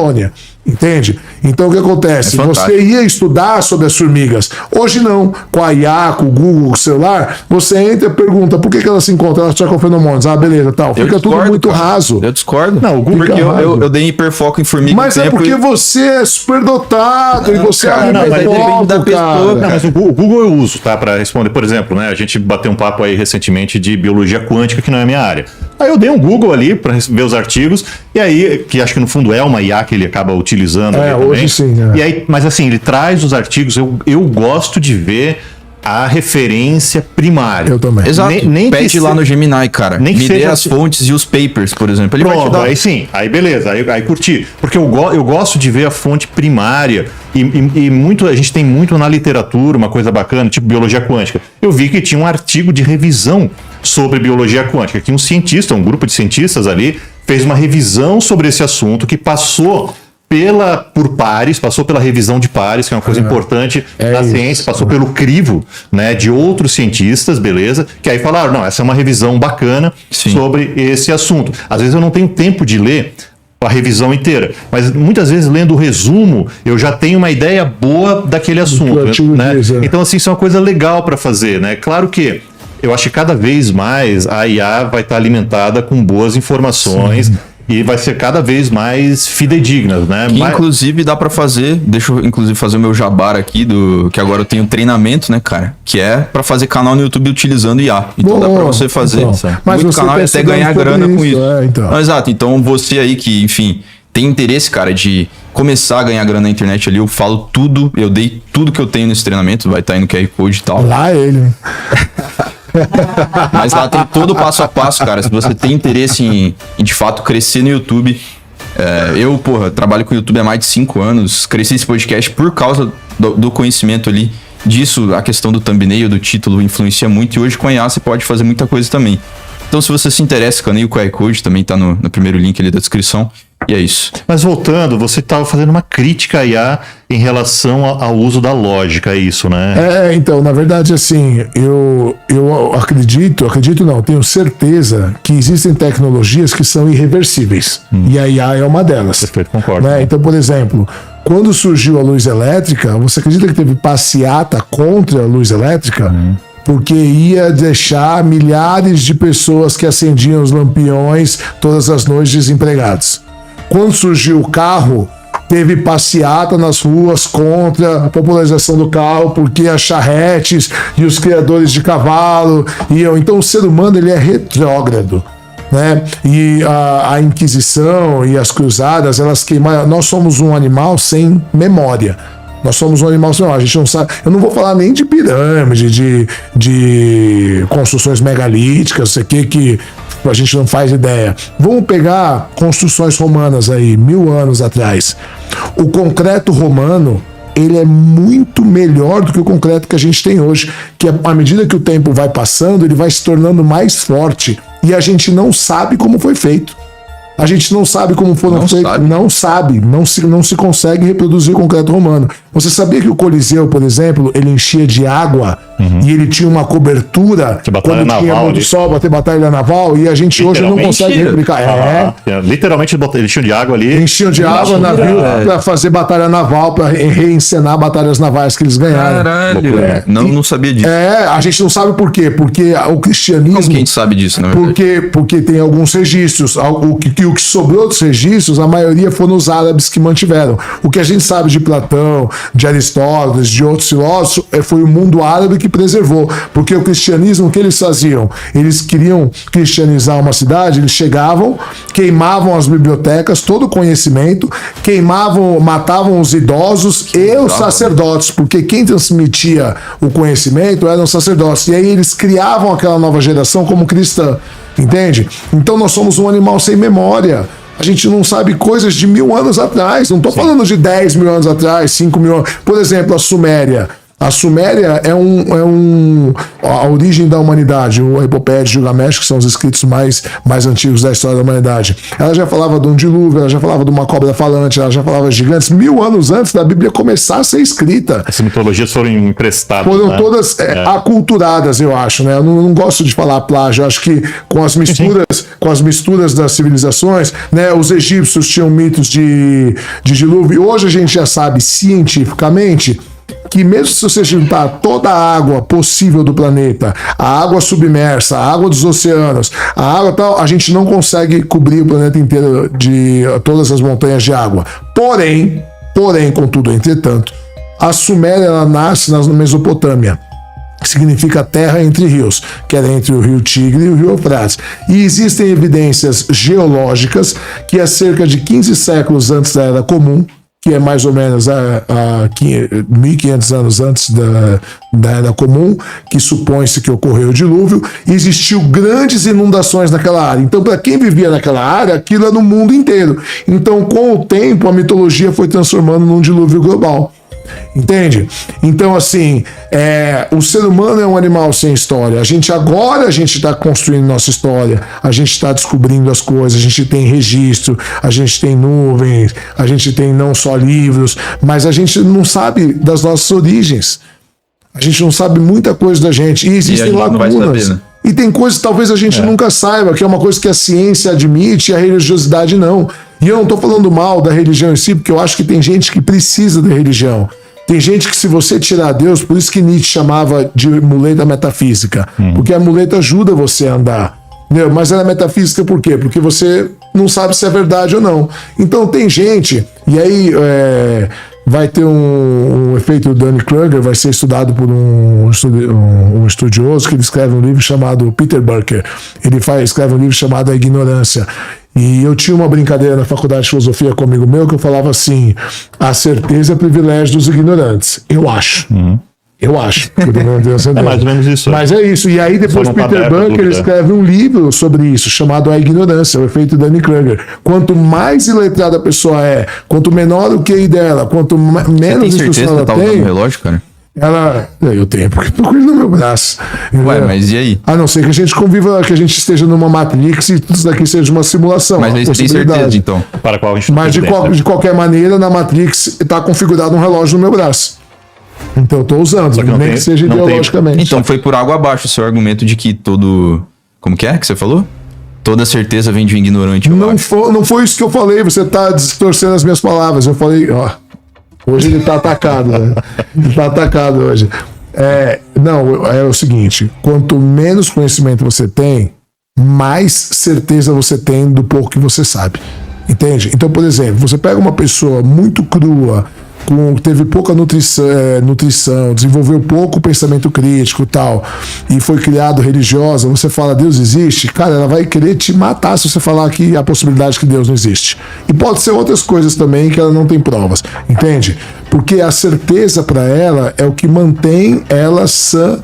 Entende? Então o que acontece? É fantástico. Você ia estudar sobre as formigas. Hoje não. Com a IA, com o Google, com o celular, você entra e pergunta por que elas se encontram, elas trocam feromônios. Ah, beleza, tal. Eu Fica tudo discordo, muito cara. raso. Eu discordo. Não, o Google porque fica raso. eu dei hiperfoco em formiga Mas um é tempo porque e- você é superdotado e você cara, abre não, mas muito depende foco, da pessoa, cara. Não, mas o Google eu uso, tá? Pra responder. Por exemplo, né? A gente bateu um papo aí recentemente de biologia quântica, que não é a minha área. Aí eu dei um Google ali para ver os artigos, e aí, que acho que no fundo é uma IA que ele acaba utilizando ali também. Hoje sim, E aí, mas assim, ele traz os artigos, eu gosto de ver a referência primária. Eu também. Exato. Nem Pede que lá se- no Gemini, cara. nem que Me dê seja as assim. fontes e os papers, por exemplo. Ele vai te Pronto, dar. aí sim, aí beleza, aí curti. Porque eu gosto de ver a fonte primária e muito, a gente tem muito na literatura, uma coisa bacana, tipo biologia quântica. Eu vi que tinha um artigo de revisão sobre biologia quântica, que um cientista, um grupo de cientistas ali, fez uma revisão sobre esse assunto que passou por pares, passou pela revisão de pares, que é uma coisa importante na isso. ciência, passou pelo crivo, né, de outros cientistas, beleza? Que aí falaram, não, essa é uma revisão bacana Sim. sobre esse assunto. Às vezes eu não tenho tempo de ler a revisão inteira, mas muitas vezes lendo o resumo eu já tenho uma ideia boa daquele assunto, artigo né? diz, é. Então assim, isso é uma coisa legal para fazer, né? Claro que eu acho que cada vez mais a IA vai estar alimentada com boas informações e vai ser cada vez mais fidedignas, né? Que Mas- inclusive dá pra fazer, deixa eu inclusive fazer o meu jabar aqui, que agora eu tenho treinamento, né, cara? Que é pra fazer canal no YouTube utilizando IA. Então dá pra Boa, você fazer então. Mas muito você canal tá e até estudando ganhar sobre grana com isso, isso. então. Não, exato, então você aí que, enfim, tem interesse, cara, de começar a ganhar grana na internet ali, eu falo tudo, eu dei tudo que eu tenho nesse treinamento, vai estar aí no QR Code e tal. Lá ele. Mas lá tem todo o passo a passo, cara. Se você tem interesse em de fato crescer no YouTube. Eu, trabalho com o YouTube há mais de 5 anos. Cresci esse podcast por causa do conhecimento ali. Disso, a questão do thumbnail, do título, influencia muito. E hoje com a IA você pode fazer muita coisa também. Então, se você se interessa, cara, o QR Code também tá no primeiro link ali da descrição. E é isso. Mas voltando, você estava fazendo uma crítica à IA em relação ao uso da lógica, é isso, né? Então, na verdade, assim, eu acredito não, tenho certeza que existem tecnologias que são irreversíveis. E a IA é uma delas. Perfeito, concordo. Né? Então, por exemplo, quando surgiu a luz elétrica, você acredita que teve passeata contra a luz elétrica? Porque ia deixar milhares de pessoas que acendiam os lampiões todas as noites desempregados. Quando surgiu o carro, teve passeata nas ruas contra a popularização do carro, porque as charretes e os criadores de cavalo iam. Então o ser humano ele é retrógrado. Né? E a Inquisição e as cruzadas, elas queimaram. Nós somos um animal sem memória. Nós somos um animal sem memória. A gente não sabe. Eu não vou falar nem de pirâmide, de construções megalíticas, isso aqui que a gente não faz ideia. Vamos pegar construções romanas aí, 1000 anos atrás. O concreto romano, ele é muito melhor do que o concreto que a gente tem hoje, que à medida que o tempo vai passando, ele vai se tornando mais forte e a gente não sabe como foi feito. A gente não sabe como foram feitos. Não se consegue reproduzir o concreto romano. Você sabia que o Coliseu, por exemplo, ele enchia de água e ele tinha uma cobertura De batalha quando tinha naval muito ali. sol para ter batalha naval e a gente hoje não consegue replicar. Literalmente eles tinham de água ali. Enchiam de água navio para fazer batalha naval, para reencenar batalhas navais que eles ganharam. Caralho. Não sabia disso. A gente não sabe por quê. Porque o cristianismo. Como que a gente sabe disso, na verdade? Porque tem alguns registros. O que sobrou dos registros, a maioria foram os árabes que mantiveram. O que a gente sabe de Platão, de Aristóteles, de outros filósofos, foi o mundo árabe que preservou. Porque o cristianismo, o que eles faziam? Eles queriam cristianizar uma cidade, eles chegavam, queimavam as bibliotecas, todo o conhecimento, matavam os idosos e os sacerdotes, porque quem transmitia o conhecimento eram os sacerdotes. E aí eles criavam aquela nova geração como cristã. Entende? Então nós somos um animal sem memória. A gente não sabe coisas de 1000 anos atrás. Não estou falando de 10 mil anos atrás, 5 mil anos. Por exemplo, a Suméria. A Suméria a origem da humanidade, a Epopeia de Gilgamesh, que são os escritos mais antigos da história da humanidade. Ela já falava de um dilúvio, ela já falava de uma cobra falante, ela já falava de gigantes 1000 anos antes da Bíblia começar a ser escrita. Essas mitologias foram emprestadas. Foram né? todas aculturadas, eu acho, né? Eu não gosto de falar plágio, eu acho que com as misturas das civilizações, né? Os egípcios tinham mitos de dilúvio. Hoje a gente já sabe cientificamente que mesmo se você juntar toda a água possível do planeta, a água submersa, a água dos oceanos, a água tal, a gente não consegue cobrir o planeta inteiro de todas as montanhas de água. Porém, contudo, entretanto, a Suméria ela nasce na Mesopotâmia. que significa terra entre rios, que era entre o rio Tigre e o rio Eufrates. E existem evidências geológicas que há cerca de 15 séculos antes da Era Comum, que é mais ou menos a 1.500 anos antes da Era Comum, que supõe-se que ocorreu o dilúvio, existiu grandes inundações naquela área. Então, para quem vivia naquela área, aquilo é no mundo inteiro. Então, com o tempo, a mitologia foi transformando num dilúvio global. Entende? Então, assim, o ser humano é um animal sem história. A gente está construindo nossa história, a gente está descobrindo as coisas, a gente tem registro, a gente tem nuvens, a gente tem não só livros, mas a gente não sabe das nossas origens. A gente não sabe muita coisa da gente. E existem lacunas. Né? E tem coisas que talvez a gente nunca saiba, que é uma coisa que a ciência admite e a religiosidade não. E eu não estou falando mal da religião em si, porque eu acho que tem gente que precisa da religião. Tem gente que, se você tirar Deus, por isso que Nietzsche chamava de muleta metafísica, porque a muleta ajuda você a andar. Entendeu? Mas ela é metafísica por quê? Porque você não sabe se é verdade ou não. Então tem gente, e aí vai ter um efeito Danny Kruger, vai ser estudado por um estudioso que ele escreve um livro chamado Peter Burker. Ele escreve um livro chamado A Ignorância. E eu tinha uma brincadeira na faculdade de filosofia com um amigo meu que eu falava assim: a certeza é privilégio dos ignorantes. Eu acho. Eu acho. É mais ou menos isso. Mas é isso. E aí depois Peter Bunker escreve um livro sobre isso, chamado A Ignorância, o efeito Dunning-Kruger. Quanto mais iletrada a pessoa é, quanto menor o QI dela, quanto menos instrução ela tem... Você tem certeza que tá usando o relógio, cara? Eu tenho, porque tô com ele no meu braço. Ué, mas e aí? A não ser que a gente conviva, que a gente esteja numa Matrix e tudo isso daqui seja uma simulação. Mas você tem certeza, então? Para qual a gente Mas de qualquer maneira, na Matrix está configurado um relógio no meu braço. Então eu tô usando, nem que seja ideologicamente. Então foi por água abaixo o seu argumento de que todo... Como que é que você falou? Toda certeza vem de um ignorante. Não foi isso que eu falei, você tá distorcendo as minhas palavras. Eu falei, hoje ele tá atacado, né? Ele tá atacado hoje. É o seguinte, quanto menos conhecimento você tem, mais certeza você tem do pouco que você sabe. Entende? Então, por exemplo, você pega uma pessoa muito crua, teve pouca nutrição, desenvolveu pouco pensamento crítico e tal, e foi criado religiosa, você fala Deus existe, cara, ela vai querer te matar se você falar que há a possibilidade que Deus não existe. E pode ser outras coisas também que ela não tem provas, entende? Porque a certeza para ela é o que mantém ela sã,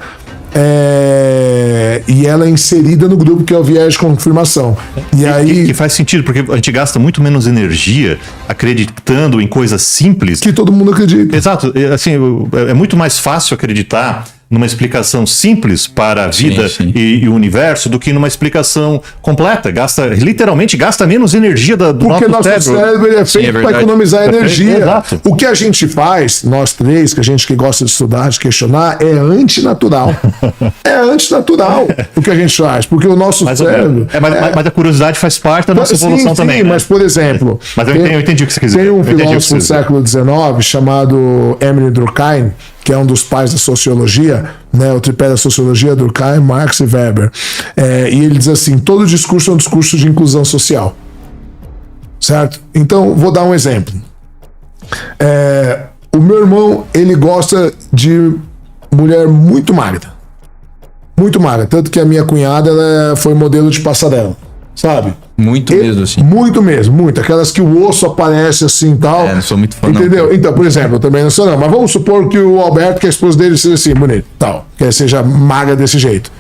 e ela é inserida no grupo que é o viés de confirmação. E aí que faz sentido, porque a gente gasta muito menos energia acreditando em coisas simples que todo mundo acredita. Exato, assim, é muito mais fácil acreditar numa explicação simples para a vida e o universo do que numa explicação completa. Literalmente gasta menos energia do nosso cérebro. Porque nosso cérebro é feito para economizar energia. Exato. O que a gente faz, nós três, que a gente que gosta de estudar, de questionar, é antinatural. É antinatural o que a gente faz, porque o nosso cérebro... Mas a curiosidade faz parte da nossa evolução também. Mas, por exemplo... Mas eu entendi o que você quer dizer. Tem um filósofo do século XIX chamado Emile Durkheim, que é um dos pais da sociologia, né, o tripé da sociologia, Durkheim, Marx e Weber. E ele diz assim, todo discurso é um discurso de inclusão social. Certo? Então, vou dar um exemplo. O meu irmão, ele gosta de mulher muito magra. Muito magra. Tanto que a minha cunhada, ela foi modelo de passarela. Sabe? Muito mesmo, assim. Muito mesmo, muito. Aquelas que o osso aparece assim e tal. Não sou muito fã, entendeu? não. Então, por exemplo, eu também não sou não. Mas vamos supor que o Alberto, que a esposa dele seja assim, bonito, tal. Que seja magra desse jeito.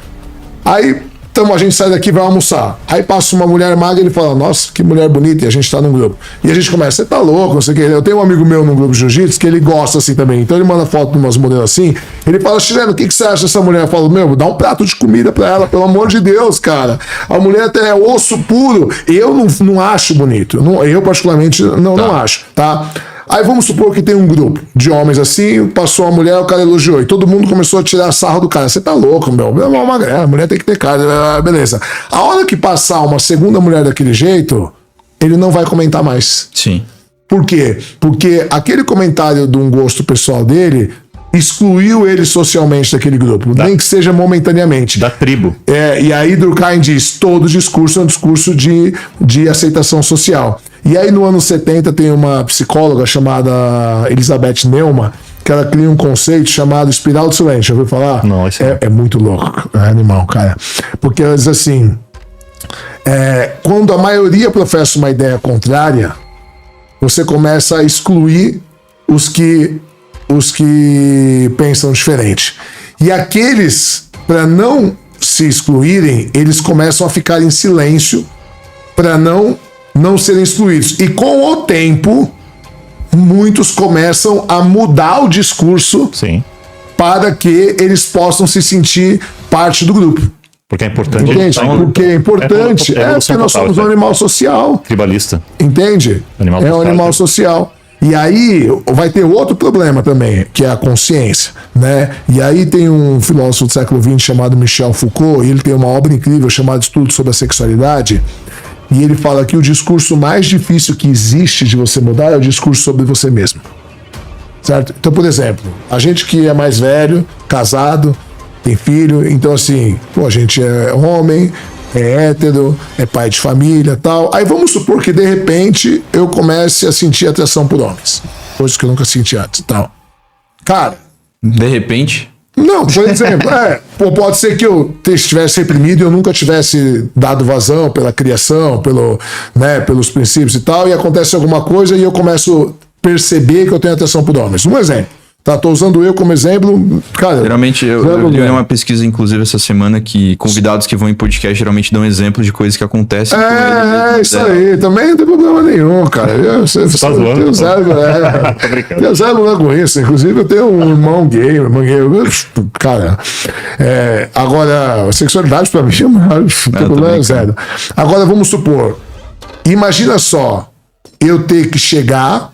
Aí, a gente sai daqui e vai almoçar. Aí passa uma mulher magra e ele fala, nossa, que mulher bonita. E a gente tá num grupo. E a gente começa, você tá louco, não sei o que. Eu tenho um amigo meu num grupo de jiu-jitsu que ele gosta assim também. Então ele manda foto de umas modelos assim. Ele fala, Chileno, o que você acha dessa mulher? Eu falo, dá um prato de comida pra ela, pelo amor de Deus, cara. A mulher até é osso puro. Eu não acho bonito. Eu particularmente não acho, tá? Aí vamos supor que tem um grupo de homens assim, passou uma mulher, o cara elogiou, e todo mundo começou a tirar sarro do cara. Você tá louco, meu? A mulher tem que ter cara, beleza. A hora que passar uma segunda mulher daquele jeito, ele não vai comentar mais. Sim. Por quê? Porque aquele comentário de um gosto pessoal dele excluiu ele socialmente daquele grupo, nem que seja momentaneamente. Da tribo. E aí Durkheim diz, todo discurso é um discurso de aceitação social. E aí no ano 70 tem uma psicóloga chamada Elizabeth Neumann, que ela cria um conceito chamado espiral do silêncio. Já ouviu falar? Não, esse é muito louco. É animal, cara. Porque ela diz assim, quando a maioria professa uma ideia contrária, você começa a excluir os que pensam diferente. E aqueles, para não se excluírem, eles começam a ficar em silêncio para não serem excluídos. E com o tempo, muitos começam a mudar o discurso Sim. para que eles possam se sentir parte do grupo. Porque é importante. Entende? Porque é importante. Porque nós somos um animal social. Tribalista. Entende? Animal é um social. animal social. E aí vai ter outro problema também, que é a consciência, né? E aí tem um filósofo do século XX chamado Michel Foucault, e ele tem uma obra incrível chamada Estudo sobre a Sexualidade, e ele fala que o discurso mais difícil que existe de você mudar é o discurso sobre você mesmo. Certo? Então, por exemplo, a gente que é mais velho, casado, tem filho, então assim, a gente é homem, é hétero, é pai de família, tal. Aí vamos supor que de repente eu comece a sentir atração por homens, coisas que eu nunca senti antes, tal. Cara, De repente, não, por exemplo, pode ser que eu estivesse reprimido e eu nunca tivesse dado vazão pela criação, pelos princípios e tal, e acontece alguma coisa e eu começo a perceber que eu tenho atração por homens. Um exemplo. Tá, tô usando eu como exemplo, cara. geralmente, eu li uma pesquisa, inclusive, essa semana, que convidados que vão em podcast geralmente dão exemplos de coisas que acontecem com eles. Isso aí, também não tem problema nenhum, cara. Você tá zoando, tenho zero, tenho zero com isso. Inclusive, eu tenho um irmão gay, cara. Agora, a sexualidade pra mim não tem problema zero. Agora, vamos supor, imagina só, eu ter que chegar,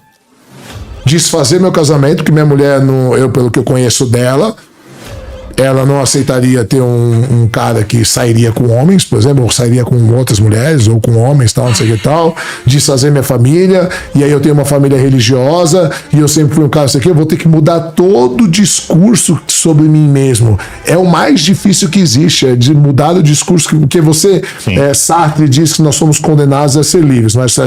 desfazer meu casamento, que minha mulher, pelo que eu conheço dela, ela não aceitaria ter um cara que sairia com homens, por exemplo, ou sairia com outras mulheres, ou com homens, tal, não sei o que tal, desfazer minha família, e aí eu tenho uma família religiosa, e eu sempre fui um cara, não sei o que, eu vou ter que mudar todo o discurso sobre mim mesmo. É o mais difícil que existe, é de mudar o discurso, porque você, Sartre diz que nós somos condenados a ser livres, mas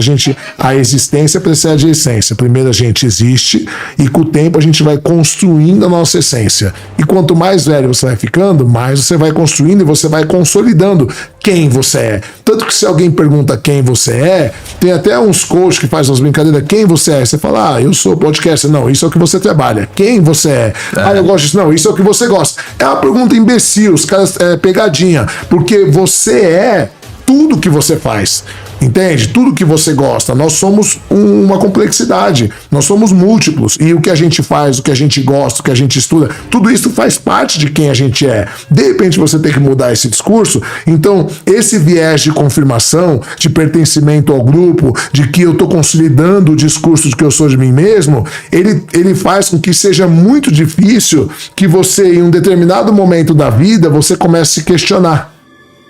a existência precede a essência. Primeiro a gente existe, e com o tempo a gente vai construindo a nossa essência. E quanto mais velho você vai ficando, mais você vai construindo e você vai consolidando quem você é. Tanto que se alguém pergunta quem você é, tem até uns coaches que fazem umas brincadeiras, quem você é? Você fala, eu sou podcaster. Não, isso é o que você trabalha. Quem você é? Eu gosto disso. Não, isso é o que você gosta. É uma pergunta imbecil, os caras, pegadinha, porque você é tudo que você faz. Entende? Tudo que você gosta. Nós somos uma complexidade. Nós somos múltiplos. E o que a gente faz, o que a gente gosta, o que a gente estuda, tudo isso faz parte de quem a gente é. De repente você tem que mudar esse discurso. Então, esse viés de confirmação, de pertencimento ao grupo, de que eu estou consolidando o discurso de que eu sou de mim mesmo, ele faz com que seja muito difícil que você, em um determinado momento da vida, você comece a se questionar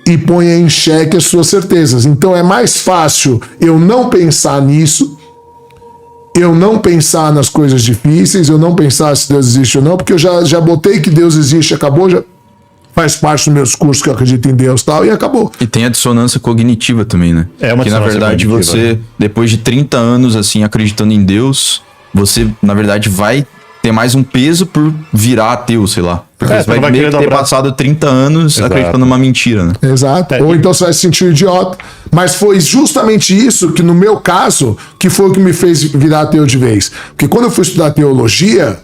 e ponha em xeque as suas certezas. Então é mais fácil eu não pensar nisso, eu não pensar nas coisas difíceis, eu não pensar se Deus existe ou não, porque eu já botei que Deus existe, acabou, já faz parte do meu discurso que eu acredito em Deus e tal, e acabou. E tem a dissonância cognitiva também, né? É uma que na dissonância verdade cognitiva, você, depois de 30 anos assim, acreditando em Deus, você, na verdade, vai ter mais um peso por virar ateu, sei lá. Porque você vai meio que ter passado 30 anos acreditando numa mentira, né? Exato. Ou então você vai se sentir um idiota. Mas foi justamente isso que, no meu caso, que foi o que me fez virar ateu de vez. Porque quando eu fui estudar teologia,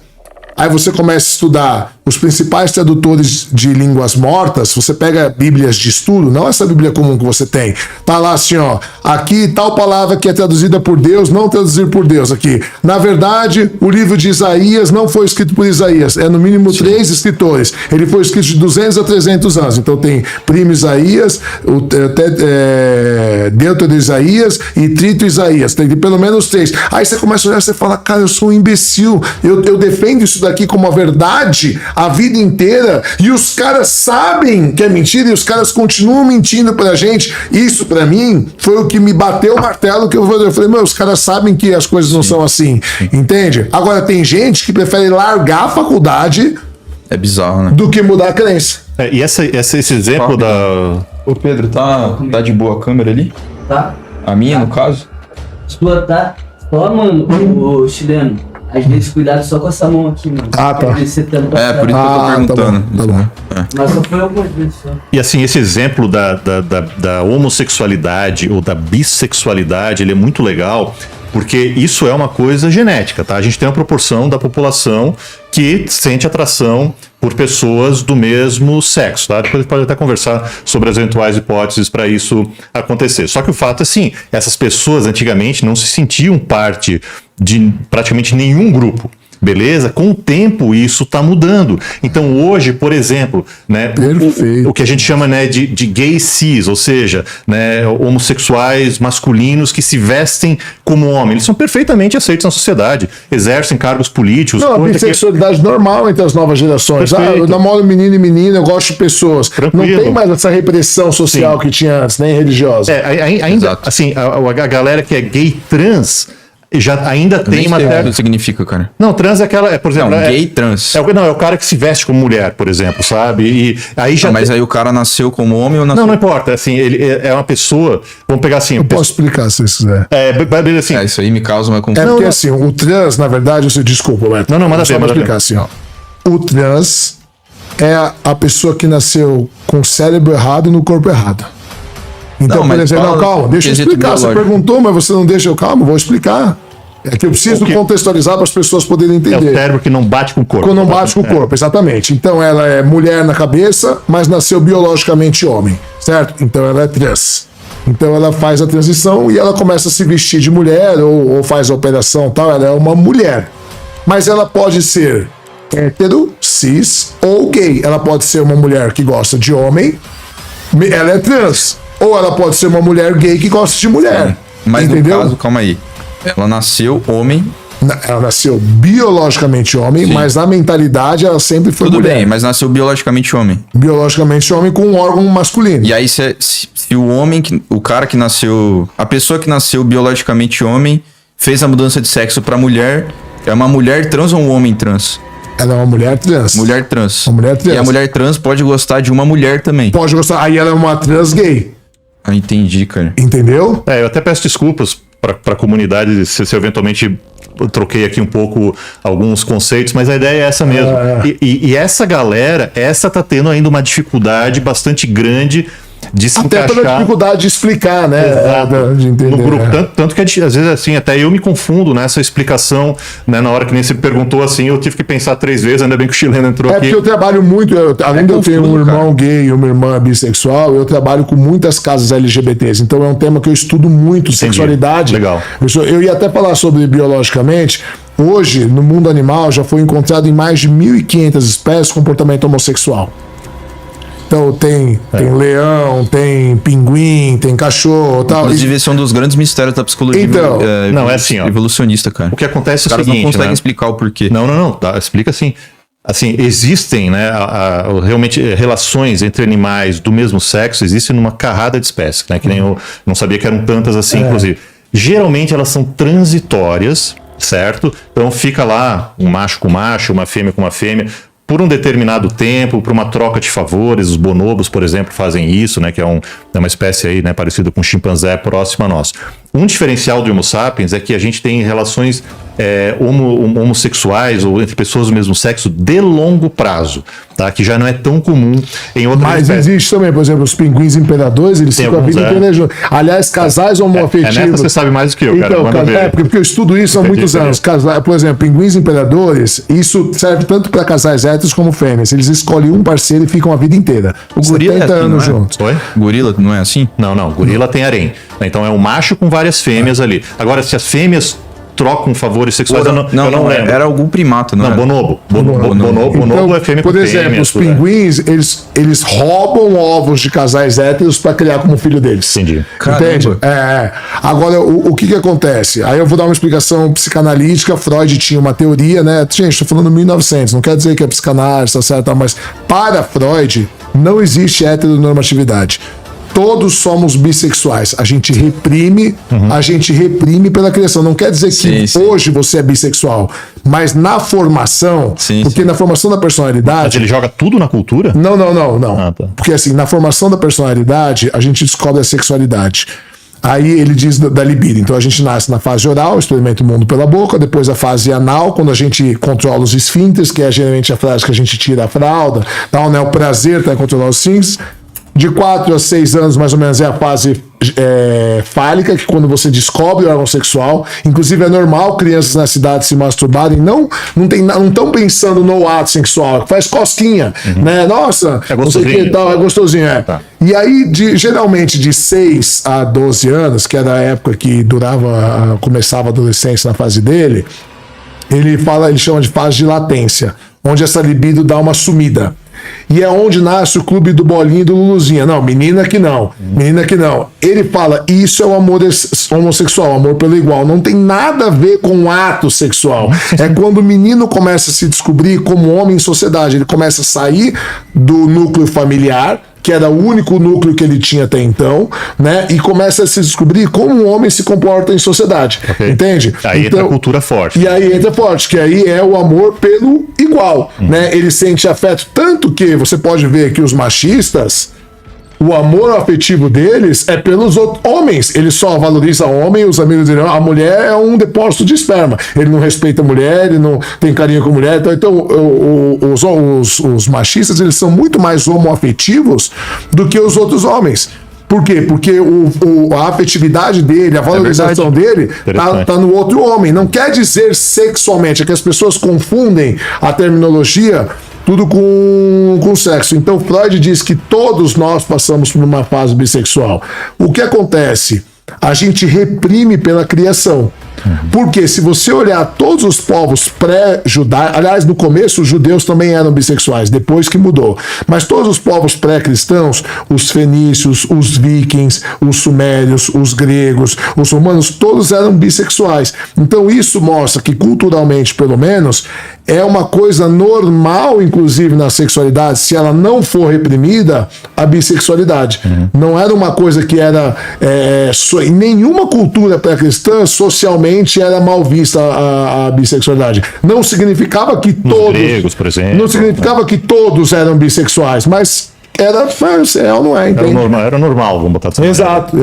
aí você começa a estudar os principais tradutores de línguas mortas, você pega bíblias de estudo, não essa bíblia comum que você tem, tá lá assim, ó, aqui tal palavra que é traduzida por Deus, não traduzida por Deus aqui. Na verdade, o livro de Isaías não foi escrito por Isaías, é no mínimo 3 escritores. Ele foi escrito de 200 a 300 anos, então tem Primo Isaías, Deutero de Isaías e Trito Isaías, tem pelo menos 3. Aí você começa a olhar e você fala, cara, eu sou um imbecil, eu defendo isso daqui como a verdade a vida inteira, e os caras sabem que é mentira, e os caras continuam mentindo pra gente. Isso, pra mim, foi o que me bateu o martelo, que eu falei, os caras sabem que as coisas não são assim, entende? Agora, tem gente que prefere largar a faculdade É bizarro, né? do que mudar a crença. E esse exemplo da... Ô Pedro, tá de boa a câmera ali? Tá? A minha, no caso? Sua tá? Ó, mano, o chileno. Às vezes, cuidado só com essa mão aqui, mano. Ah, tá. Às vezes você tampa É, por isso que eu tô Ah, perguntando. tá bom. Mas só foi algumas vezes só. E assim, esse exemplo da homossexualidade ou da bissexualidade, ele é muito legal, porque isso é uma coisa genética, tá? A gente tem uma proporção da população que sente atração por pessoas do mesmo sexo, tá? Depois a gente pode até conversar sobre as eventuais hipóteses para isso acontecer. Só que o fato é assim, essas pessoas antigamente não se sentiam parte de praticamente nenhum grupo. Beleza? Com o tempo isso está mudando. Então hoje, por exemplo, né, o que a gente chama, né, de gay cis, ou seja, né, homossexuais masculinos que se vestem como homem, eles são perfeitamente aceitos na sociedade, exercem cargos políticos. Não, a bissexualidade normal entre as novas gerações. Ah, eu namoro menino e menina, eu gosto de pessoas. Tranquilo. Não tem mais essa repressão social que tinha antes, nem religiosa. Ainda, Exato. assim, a galera que é gay trans já ainda tem Nem uma sei o que certa... isso significa, cara. Não, trans é aquela, por exemplo... Não, gay trans. É o cara que se veste como mulher, por exemplo, sabe? E aí já... Não, mas aí o cara nasceu como homem ou nasceu... Não importa, assim, ele é uma pessoa... Vamos pegar assim... Eu posso explicar se vocês quiserem. Assim, Isso aí me causa uma confusão. É porque assim, o trans, na verdade, desculpa, Beto. Não, manda só ver, pra manda explicar ver. assim, ó. O trans é a pessoa que nasceu com o cérebro errado e no corpo errado. Então, Não, por mas exemplo, fala calma, deixa eu quesito explicar. Você biológico. perguntou, mas você não deixa eu... Calma, vou explicar. É que eu preciso contextualizar para as pessoas poderem é o entender. cérebro que não bate com o corpo. Quando não bate com o corpo, exatamente. Então ela é mulher na cabeça, mas nasceu biologicamente homem, certo? Então ela é trans. Então ela faz a transição e ela começa a se vestir de mulher ou faz a operação e tal. Ela é uma mulher. Mas ela pode ser hétero, cis ou gay. Ela pode ser uma mulher que gosta de homem, ela é trans. Ou ela pode ser uma mulher gay que gosta de mulher. Mas entendeu? no caso, calma aí. Ela nasceu homem. Ela nasceu biologicamente homem, Sim. mas na mentalidade ela sempre foi Tudo mulher. bem, mas nasceu biologicamente homem. Biologicamente homem com um órgão masculino. E aí, se o homem, o cara que nasceu. A pessoa que nasceu biologicamente homem fez a mudança de sexo pra mulher, é uma mulher trans ou um homem trans? Ela é uma mulher trans. Mulher trans. Uma mulher trans. E a mulher trans pode gostar de uma mulher também. Pode gostar. Aí ela é uma trans gay. Ah, entendi, cara. Entendeu? Eu até peço desculpas para a comunidade se eu eventualmente troquei aqui um pouco alguns conceitos, mas a ideia é essa mesmo. E essa galera, tá tendo ainda uma dificuldade bastante grande de se Até encaixar. pela dificuldade de explicar, né? Exato. De entender. No grupo. né? Tanto que às vezes assim, até eu me confundo nessa explicação, né? Na hora que nem você perguntou assim, eu tive que pensar 3 vezes, ainda bem que o chileno entrou É aqui. porque eu trabalho muito, além de eu ter um confuso, irmão gay e uma irmã bissexual, eu trabalho com muitas casas LGBTs. Então é um tema que eu estudo muito, sexualidade. Legal. Eu ia até falar sobre biologicamente. Hoje, no mundo animal, já foi encontrado em mais de 1.500 espécies comportamento homossexual. Então tem leão, tem pinguim, tem cachorro tal. Inclusive, esse é um dos grandes mistérios da psicologia Então, não, é assim, ó. evolucionista, cara. O que acontece Os é o caras seguinte, não conseguem né? explicar o porquê. Não, tá, explica assim. Assim, existem, né, realmente relações entre animais do mesmo sexo, existem numa carrada de espécies, né, que nem eu não sabia que eram tantas assim, inclusive. Geralmente elas são transitórias, certo? Então fica lá um macho com macho, uma fêmea com uma fêmea, por um determinado tempo, por uma troca de favores. Os bonobos, por exemplo, fazem isso, né, que é uma espécie aí, né, parecida com um chimpanzé próximo a nós. Um diferencial do Homo sapiens é que a gente tem relações homossexuais ou entre pessoas do mesmo sexo de longo prazo, tá? Que já não é tão comum em outras Mas espécies. existe também, por exemplo, os pinguins imperadores, eles Tem ficam a alguns, vida inteira juntos. Aliás, casais homoafetivos. nessa você sabe mais do que eu, cara. Então, Manda ver. porque eu estudo isso há muitos anos. Por exemplo, pinguins imperadores, isso serve tanto para casais héteros como fêmeas. Eles escolhem um parceiro e ficam a vida inteira. O gorila 70 é assim, anos não é? juntos. Oi? Gorila, não é assim? Não. Gorila tem harém. Então é um macho com várias fêmeas ali. Agora, se as fêmeas trocam favores sexuais, eu não lembro. Era algum primata, não Não, era? bonobo. Bonobo Então, é fêmea por com exemplo, fêmea, os tudo, pinguins, eles roubam ovos de casais héteros para criar como filho deles. Entendi. Entende? Caramba. Agora, o que acontece? Aí eu vou dar uma explicação psicanalítica. Freud tinha uma teoria, né? Gente, estou falando 1900, não quer dizer que é psicanálise, tá certo? Mas para Freud, não existe heteronormatividade. Todos somos bissexuais. A gente reprime pela criação. Não quer dizer que Sim. hoje você é bissexual, mas na formação, porque na formação da Mas personalidade. ele joga tudo na cultura? Não. Ah, tá. Porque assim, na formação da personalidade, a gente descobre a sexualidade. Aí ele diz da libido. Então a gente nasce na fase oral, experimenta o mundo pela boca, depois a fase anal, quando a gente controla os esfíncteres, que é geralmente a frase que a gente tira a fralda, tal, né? O prazer tá em controlar os esfíncteres. De 4 a 6 anos, mais ou menos, é a fase fálica, que quando você descobre o órgão sexual. Inclusive é normal crianças na cidade se masturbarem, não estão pensando no ato sexual, faz cosquinha, né? Nossa, é não sei o que tal, é gostosinho, é. Tá. E aí, geralmente de 6 a 12 anos, que era a época que começava a adolescência na fase dele, ele chama de fase de latência, onde essa libido dá uma sumida. E é onde nasce o clube do Bolinha e do Luluzinha. Não, menina que não. Menina que não. Ele fala, isso é o amor homossexual, amor pelo igual. Não tem nada a ver com o ato sexual. É quando o menino começa a se descobrir como homem em sociedade. Ele começa a sair do núcleo familiar, que era o único núcleo que ele tinha até então, né? E começa a se descobrir como um homem se comporta em sociedade. Okay. Entende? Aí entra a cultura forte. E aí entra forte, que aí é o amor pelo igual, né? Ele sente afeto, tanto que você pode ver que os machistas, o amor afetivo deles é pelos homens. Ele só valoriza o homem, os amigos dele. A mulher é um depósito de esperma. Ele não respeita a mulher, ele não tem carinho com a mulher. Então os machistas, eles são muito mais homoafetivos do que os outros homens. Por quê? Porque a afetividade dele, a valorização dele tá no outro homem. Não quer dizer sexualmente, é que as pessoas confundem a terminologia tudo com sexo. Então Freud diz que todos nós passamos por uma fase bissexual. O que acontece? A gente reprime pela criação. Porque se você olhar todos os povos pré-judaicos, aliás, no começo os judeus também eram bissexuais, depois que mudou, mas todos os povos pré-cristãos, os fenícios, os vikings, os sumérios, os gregos, os romanos, todos eram bissexuais. Então isso mostra que culturalmente, pelo menos, é uma coisa normal, inclusive na sexualidade, se ela não for reprimida, a bissexualidade. Não era uma coisa que era em nenhuma cultura pré-cristã socialmente era mal vista a bissexualidade. Não significava que todos... gregos, por exemplo. Não significava que todos eram bissexuais, mas era ou não é, entende? Era normal, vamos botar assim. Exato.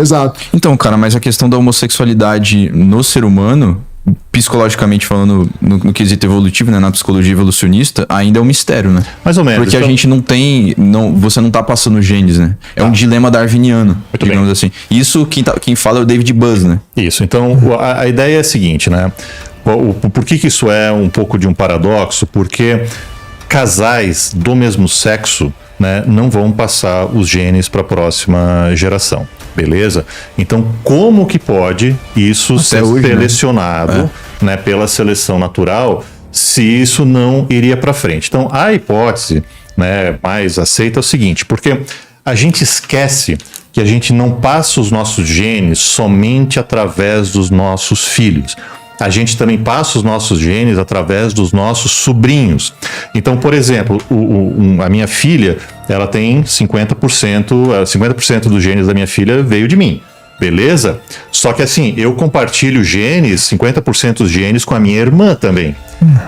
Então, cara, mas a questão da homossexualidade no ser humano, psicologicamente falando, no quesito evolutivo, né, na psicologia evolucionista, ainda é um mistério, né? Mais ou menos. Porque a gente não tem... você não tá passando genes, né? É um dilema darwiniano, digamos assim. Isso, quem fala é o David Buzz, né? Isso. Então, a ideia é a seguinte, né? Por que isso é um pouco de um paradoxo? Porque casais do mesmo sexo, né, não vão passar os genes para a próxima geração. Beleza? Então, como que pode isso ser hoje, selecionado, né, pela seleção natural, se isso não iria para frente? Então, a hipótese, né, mais aceita é o seguinte, porque a gente esquece que a gente não passa os nossos genes somente através dos nossos filhos. A gente também passa os nossos genes através dos nossos sobrinhos. Então, por exemplo, a minha filha, ela tem 50% dos genes da minha filha veio de mim. Beleza? Só que assim, eu compartilho genes, 50% dos genes com a minha irmã também.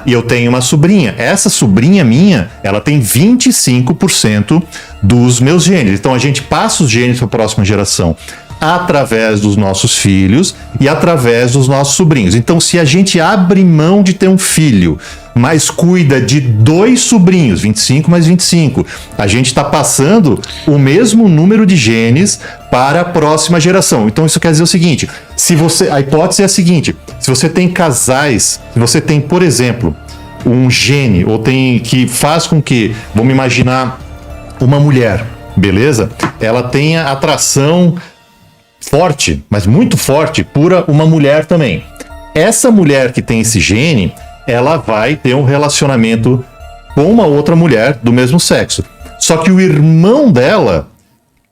E eu tenho uma sobrinha. Essa sobrinha minha, ela tem 25% dos meus genes. Então a gente passa os genes para a próxima geração através dos nossos filhos e através dos nossos sobrinhos. Então, se a gente abre mão de ter um filho, mas cuida de 2 sobrinhos, 25 mais 25, a gente está passando o mesmo número de genes para a próxima geração. Então, isso quer dizer o seguinte, a hipótese é a seguinte, se você tem casais, se você tem, por exemplo, um gene, ou tem que faz com que, vamos imaginar, uma mulher, beleza? Ela tenha atração forte, mas muito forte, por uma mulher também. Essa mulher que tem esse gene, ela vai ter um relacionamento com uma outra mulher do mesmo sexo. Só que o irmão dela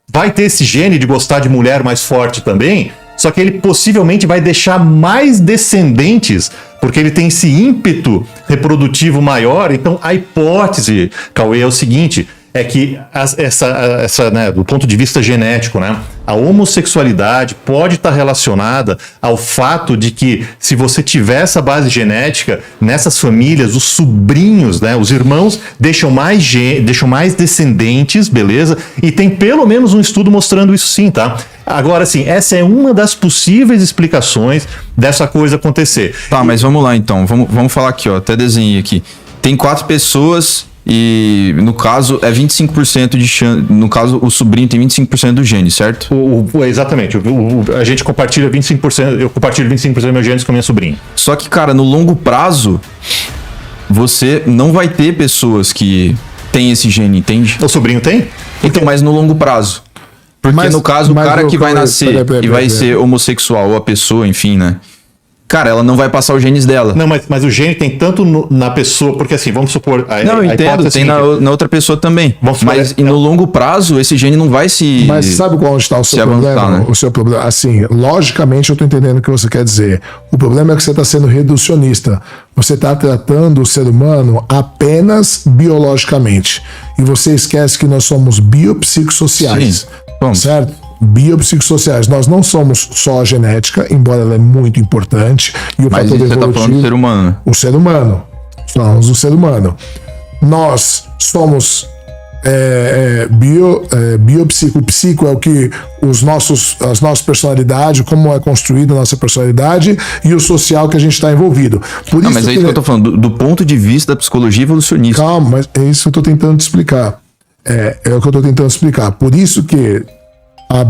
vai ter esse gene de gostar de mulher mais forte também, só que ele possivelmente vai deixar mais descendentes, porque ele tem esse ímpeto reprodutivo maior. Então a hipótese, Cauê, é o seguinte, é que essa né, do ponto de vista genético, né, a homossexualidade pode estar relacionada ao fato de que, se você tiver essa base genética, nessas famílias, os sobrinhos, né, os irmãos, deixam mais descendentes, beleza? E tem pelo menos um estudo mostrando isso sim, tá? Agora, assim, essa é uma das possíveis explicações dessa coisa acontecer. Tá, mas vamos lá então. Vamos falar aqui, ó. Até desenhei aqui. Tem 4 pessoas e, no caso, é 25% de chance. No caso, o sobrinho tem 25% do gene, certo? Exatamente. A gente compartilha 25%. Eu compartilho 25% dos meus genes com a minha sobrinha. Só que, cara, no longo prazo, você não vai ter pessoas que têm esse gene, entende? O sobrinho tem? Então, mas no longo prazo. Porque Mas- no caso, o mas cara eu- que vai peraí, nascer peraí, e vai peraí. ser homossexual, ou a pessoa, enfim, né? Cara, ela não vai passar os genes dela. Não, mas o gene tem tanto na pessoa, porque assim, vamos supor. Não, eu entendo, hipótese tem é a seguinte, na outra pessoa também. Vamos supor, Mas e no longo prazo, esse gene não vai se. Mas sabe qual está o seu se avançar, problema? né? O seu problema, assim, logicamente eu tô entendendo o que você quer dizer. O problema é que você está sendo reducionista. Você está tratando o ser humano apenas biologicamente. E você esquece que nós somos biopsicossociais. Sim, somos. Certo? Biopsicossociais. Nós não somos só a genética, embora ela é muito importante. E o Mas fator você tá falando do ser humano, né? o ser humano. Somos o ser humano. Nós somos biopsico. O psico é o que as nossas personalidades, como é construída a nossa personalidade, e o social que a gente está envolvido. Por Não, isso mas é isso que eu tô falando, do ponto de vista da psicologia evolucionista. Calma, mas é isso que eu tô tentando te explicar. É o que eu tô tentando explicar. Por isso que a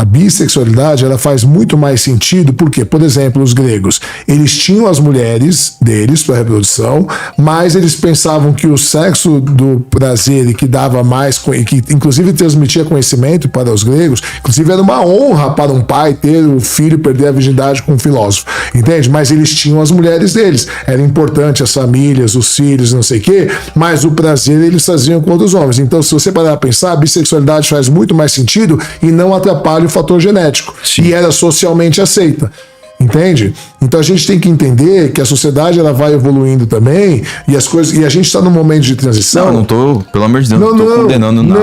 bissexualidade, ela faz muito mais sentido, porque, por exemplo, os gregos, eles tinham as mulheres deles para reprodução, mas eles pensavam que o sexo do prazer e que dava mais, e que inclusive transmitia conhecimento para os gregos, inclusive era uma honra para um pai ter o filho perder a virgindade com um filósofo, entende? Mas eles tinham as mulheres deles, era importante as famílias, os filhos, não sei o quê, mas o prazer eles faziam com outros homens. Então, se você parar a pensar, a bissexualidade faz muito mais sentido e não atrapalha o fator genético. Sim. E era socialmente aceita. Entende? Então a gente tem que entender que a sociedade ela vai evoluindo também e as coisas, e a gente está num momento de transição. Não, não tô, pelo amor de Deus, não tô condenando nada.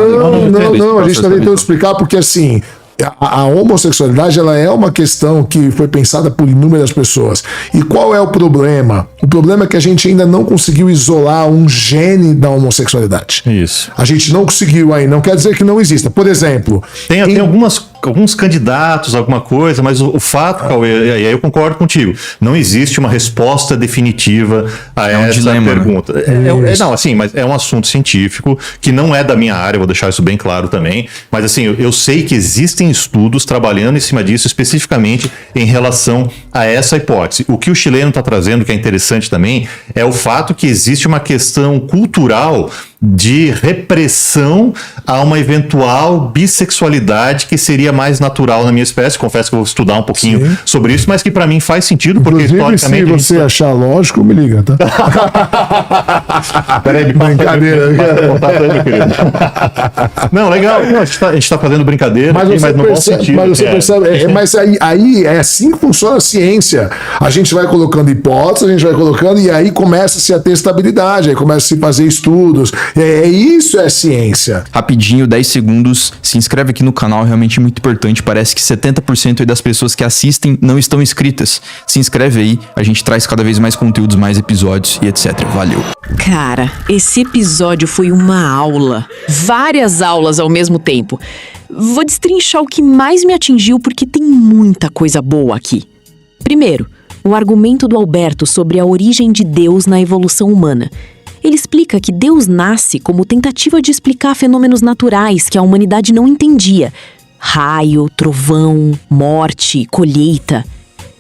Não, a gente está tentando explicar porque assim, a homossexualidade ela é uma questão que foi pensada por inúmeras pessoas. E qual é o problema? O problema é que a gente ainda não conseguiu isolar um gene da homossexualidade. Isso. A gente não conseguiu aí, não quer dizer que não exista. Por exemplo, Tem alguns candidatos, alguma coisa, mas o fato, Cauê, e aí eu concordo contigo, não existe uma resposta definitiva a um essa dilema, né? pergunta. Não, assim, mas é um assunto científico que não é da minha área, vou deixar isso bem claro também, mas assim, eu sei que existem estudos trabalhando em cima disso, especificamente em relação a essa hipótese. O que o chileno está trazendo, que é interessante também, é o fato que existe uma questão cultural de repressão a uma eventual bissexualidade que seria mais natural na minha espécie. Confesso que eu vou estudar um pouquinho sobre isso, mas que para mim faz sentido, porque inclusive, se historicamente... a gente você achar lógico, me liga, tá? Peraí, me passa contato aí, meu querido. Não, legal. Não, a gente tá fazendo brincadeira, Mas aqui, você mas no bom percebe, sentido. mas você percebe, mas aí é assim que funciona a ciência. A gente vai colocando hipóteses, a gente vai colocando, e aí começa-se a ter estabilidade, aí começa-se a fazer estudos. Isso é ciência. Rapidinho, 10 segundos, se inscreve aqui no canal, é realmente muito importante. Parece que 70% aí das pessoas que assistem não estão inscritas. Se inscreve aí, a gente traz cada vez mais conteúdos, mais episódios e etc. Valeu. Cara, esse episódio foi uma aula. Várias aulas ao mesmo tempo. Vou destrinchar o que mais me atingiu porque tem muita coisa boa aqui. Primeiro, o argumento do Alberto sobre a origem de Deus na evolução humana. Ele explica que Deus nasce como tentativa de explicar fenômenos naturais que a humanidade não entendia. Raio, trovão, morte, colheita.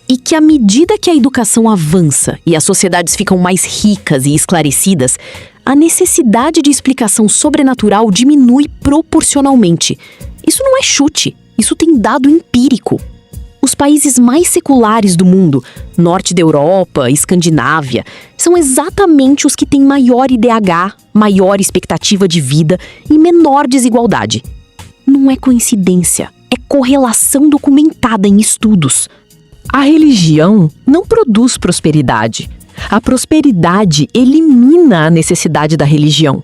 E que à medida que a educação avança e as sociedades ficam mais ricas e esclarecidas, a necessidade de explicação sobrenatural diminui proporcionalmente. Isso não é chute, isso tem dado empírico. Os países mais seculares do mundo, norte da Europa, Escandinávia, são exatamente os que têm maior IDH, maior expectativa de vida e menor desigualdade. Não é coincidência, é correlação documentada em estudos. A religião não produz prosperidade. A prosperidade elimina a necessidade da religião.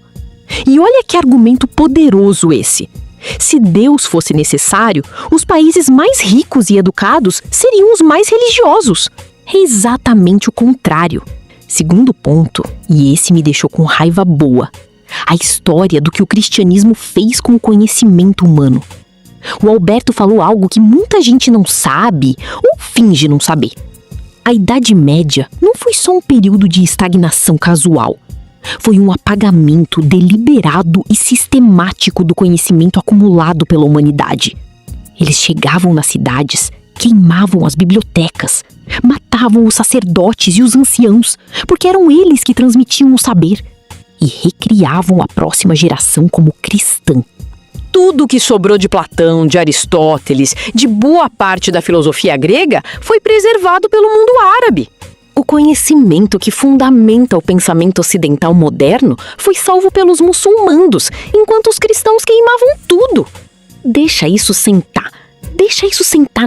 E olha que argumento poderoso esse. Se Deus fosse necessário, os países mais ricos e educados seriam os mais religiosos. É exatamente o contrário. Segundo ponto, e esse me deixou com raiva boa, a história do que o cristianismo fez com o conhecimento humano. O Alberto falou algo que muita gente não sabe ou finge não saber. A Idade Média não foi só um período de estagnação casual. Foi um apagamento deliberado e sistemático do conhecimento acumulado pela humanidade. Eles chegavam nas cidades, queimavam as bibliotecas, matavam os sacerdotes e os anciãos, porque eram eles que transmitiam o saber, e recriavam a próxima geração como cristã. Tudo que sobrou de Platão, de Aristóteles, de boa parte da filosofia grega foi preservado pelo mundo árabe. O conhecimento que fundamenta o pensamento ocidental moderno foi salvo pelos muçulmanos, enquanto os cristãos queimavam tudo. Deixa isso sentar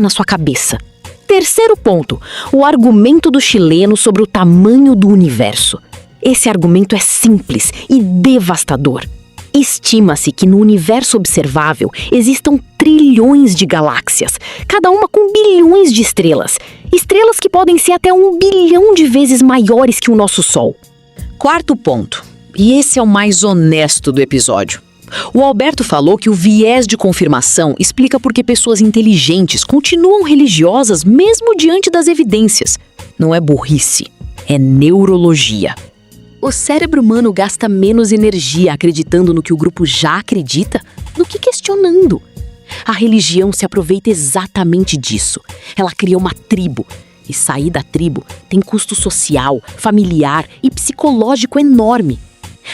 na sua cabeça. Terceiro ponto, o argumento do chileno sobre o tamanho do universo. Esse argumento é simples e devastador. Estima-se que no universo observável existam trilhões de galáxias, cada uma com bilhões de estrelas. Estrelas que podem ser até 1 bilhão de vezes maiores que o nosso Sol. Quarto ponto, e esse é o mais honesto do episódio. O Alberto falou que o viés de confirmação explica por que pessoas inteligentes continuam religiosas mesmo diante das evidências. Não é burrice, é neurologia. O cérebro humano gasta menos energia acreditando no que o grupo já acredita do que questionando. A religião se aproveita exatamente disso. Ela cria uma tribo. E sair da tribo tem custo social, familiar e psicológico enorme.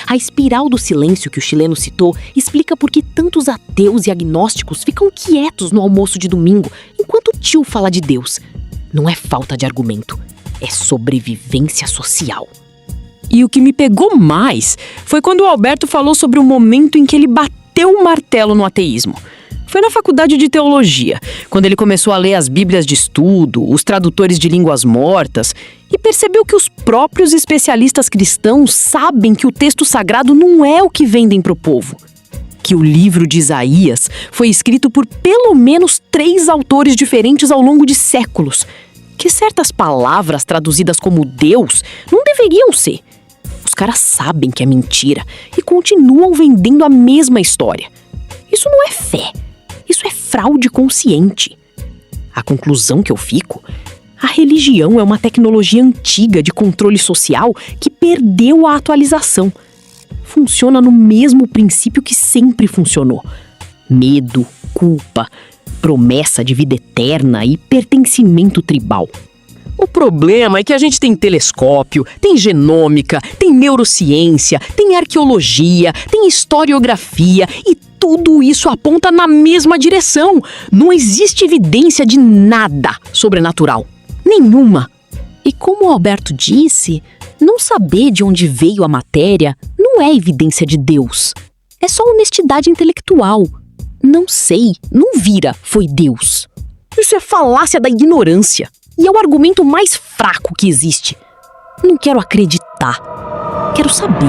A espiral do silêncio que o chileno citou explica por que tantos ateus e agnósticos ficam quietos no almoço de domingo enquanto o tio fala de Deus. Não é falta de argumento, é sobrevivência social. E o que me pegou mais foi quando o Alberto falou sobre o momento em que ele bateu o martelo no ateísmo. Foi na faculdade de teologia, quando ele começou a ler as bíblias de estudo, os tradutores de línguas mortas, e percebeu que os próprios especialistas cristãos sabem que o texto sagrado não é o que vendem para o povo. Que o livro de Isaías foi escrito por pelo menos 3 autores diferentes ao longo de séculos. Que certas palavras traduzidas como Deus não deveriam ser. Os caras sabem que é mentira e continuam vendendo a mesma história. Isso não é fé. Isso é fraude consciente. A conclusão que eu fico: a religião é uma tecnologia antiga de controle social que perdeu a atualização. Funciona no mesmo princípio que sempre funcionou: medo, culpa, promessa de vida eterna e pertencimento tribal. O problema é que a gente tem telescópio, tem genômica, tem neurociência, tem arqueologia, tem historiografia e tudo isso aponta na mesma direção. Não existe evidência de nada sobrenatural. Nenhuma. E como o Alberto disse, não saber de onde veio a matéria não é evidência de Deus. É só honestidade intelectual. Não sei, não vira, foi Deus. Isso é falácia da ignorância. E é o argumento mais fraco que existe. Não quero acreditar. Quero saber.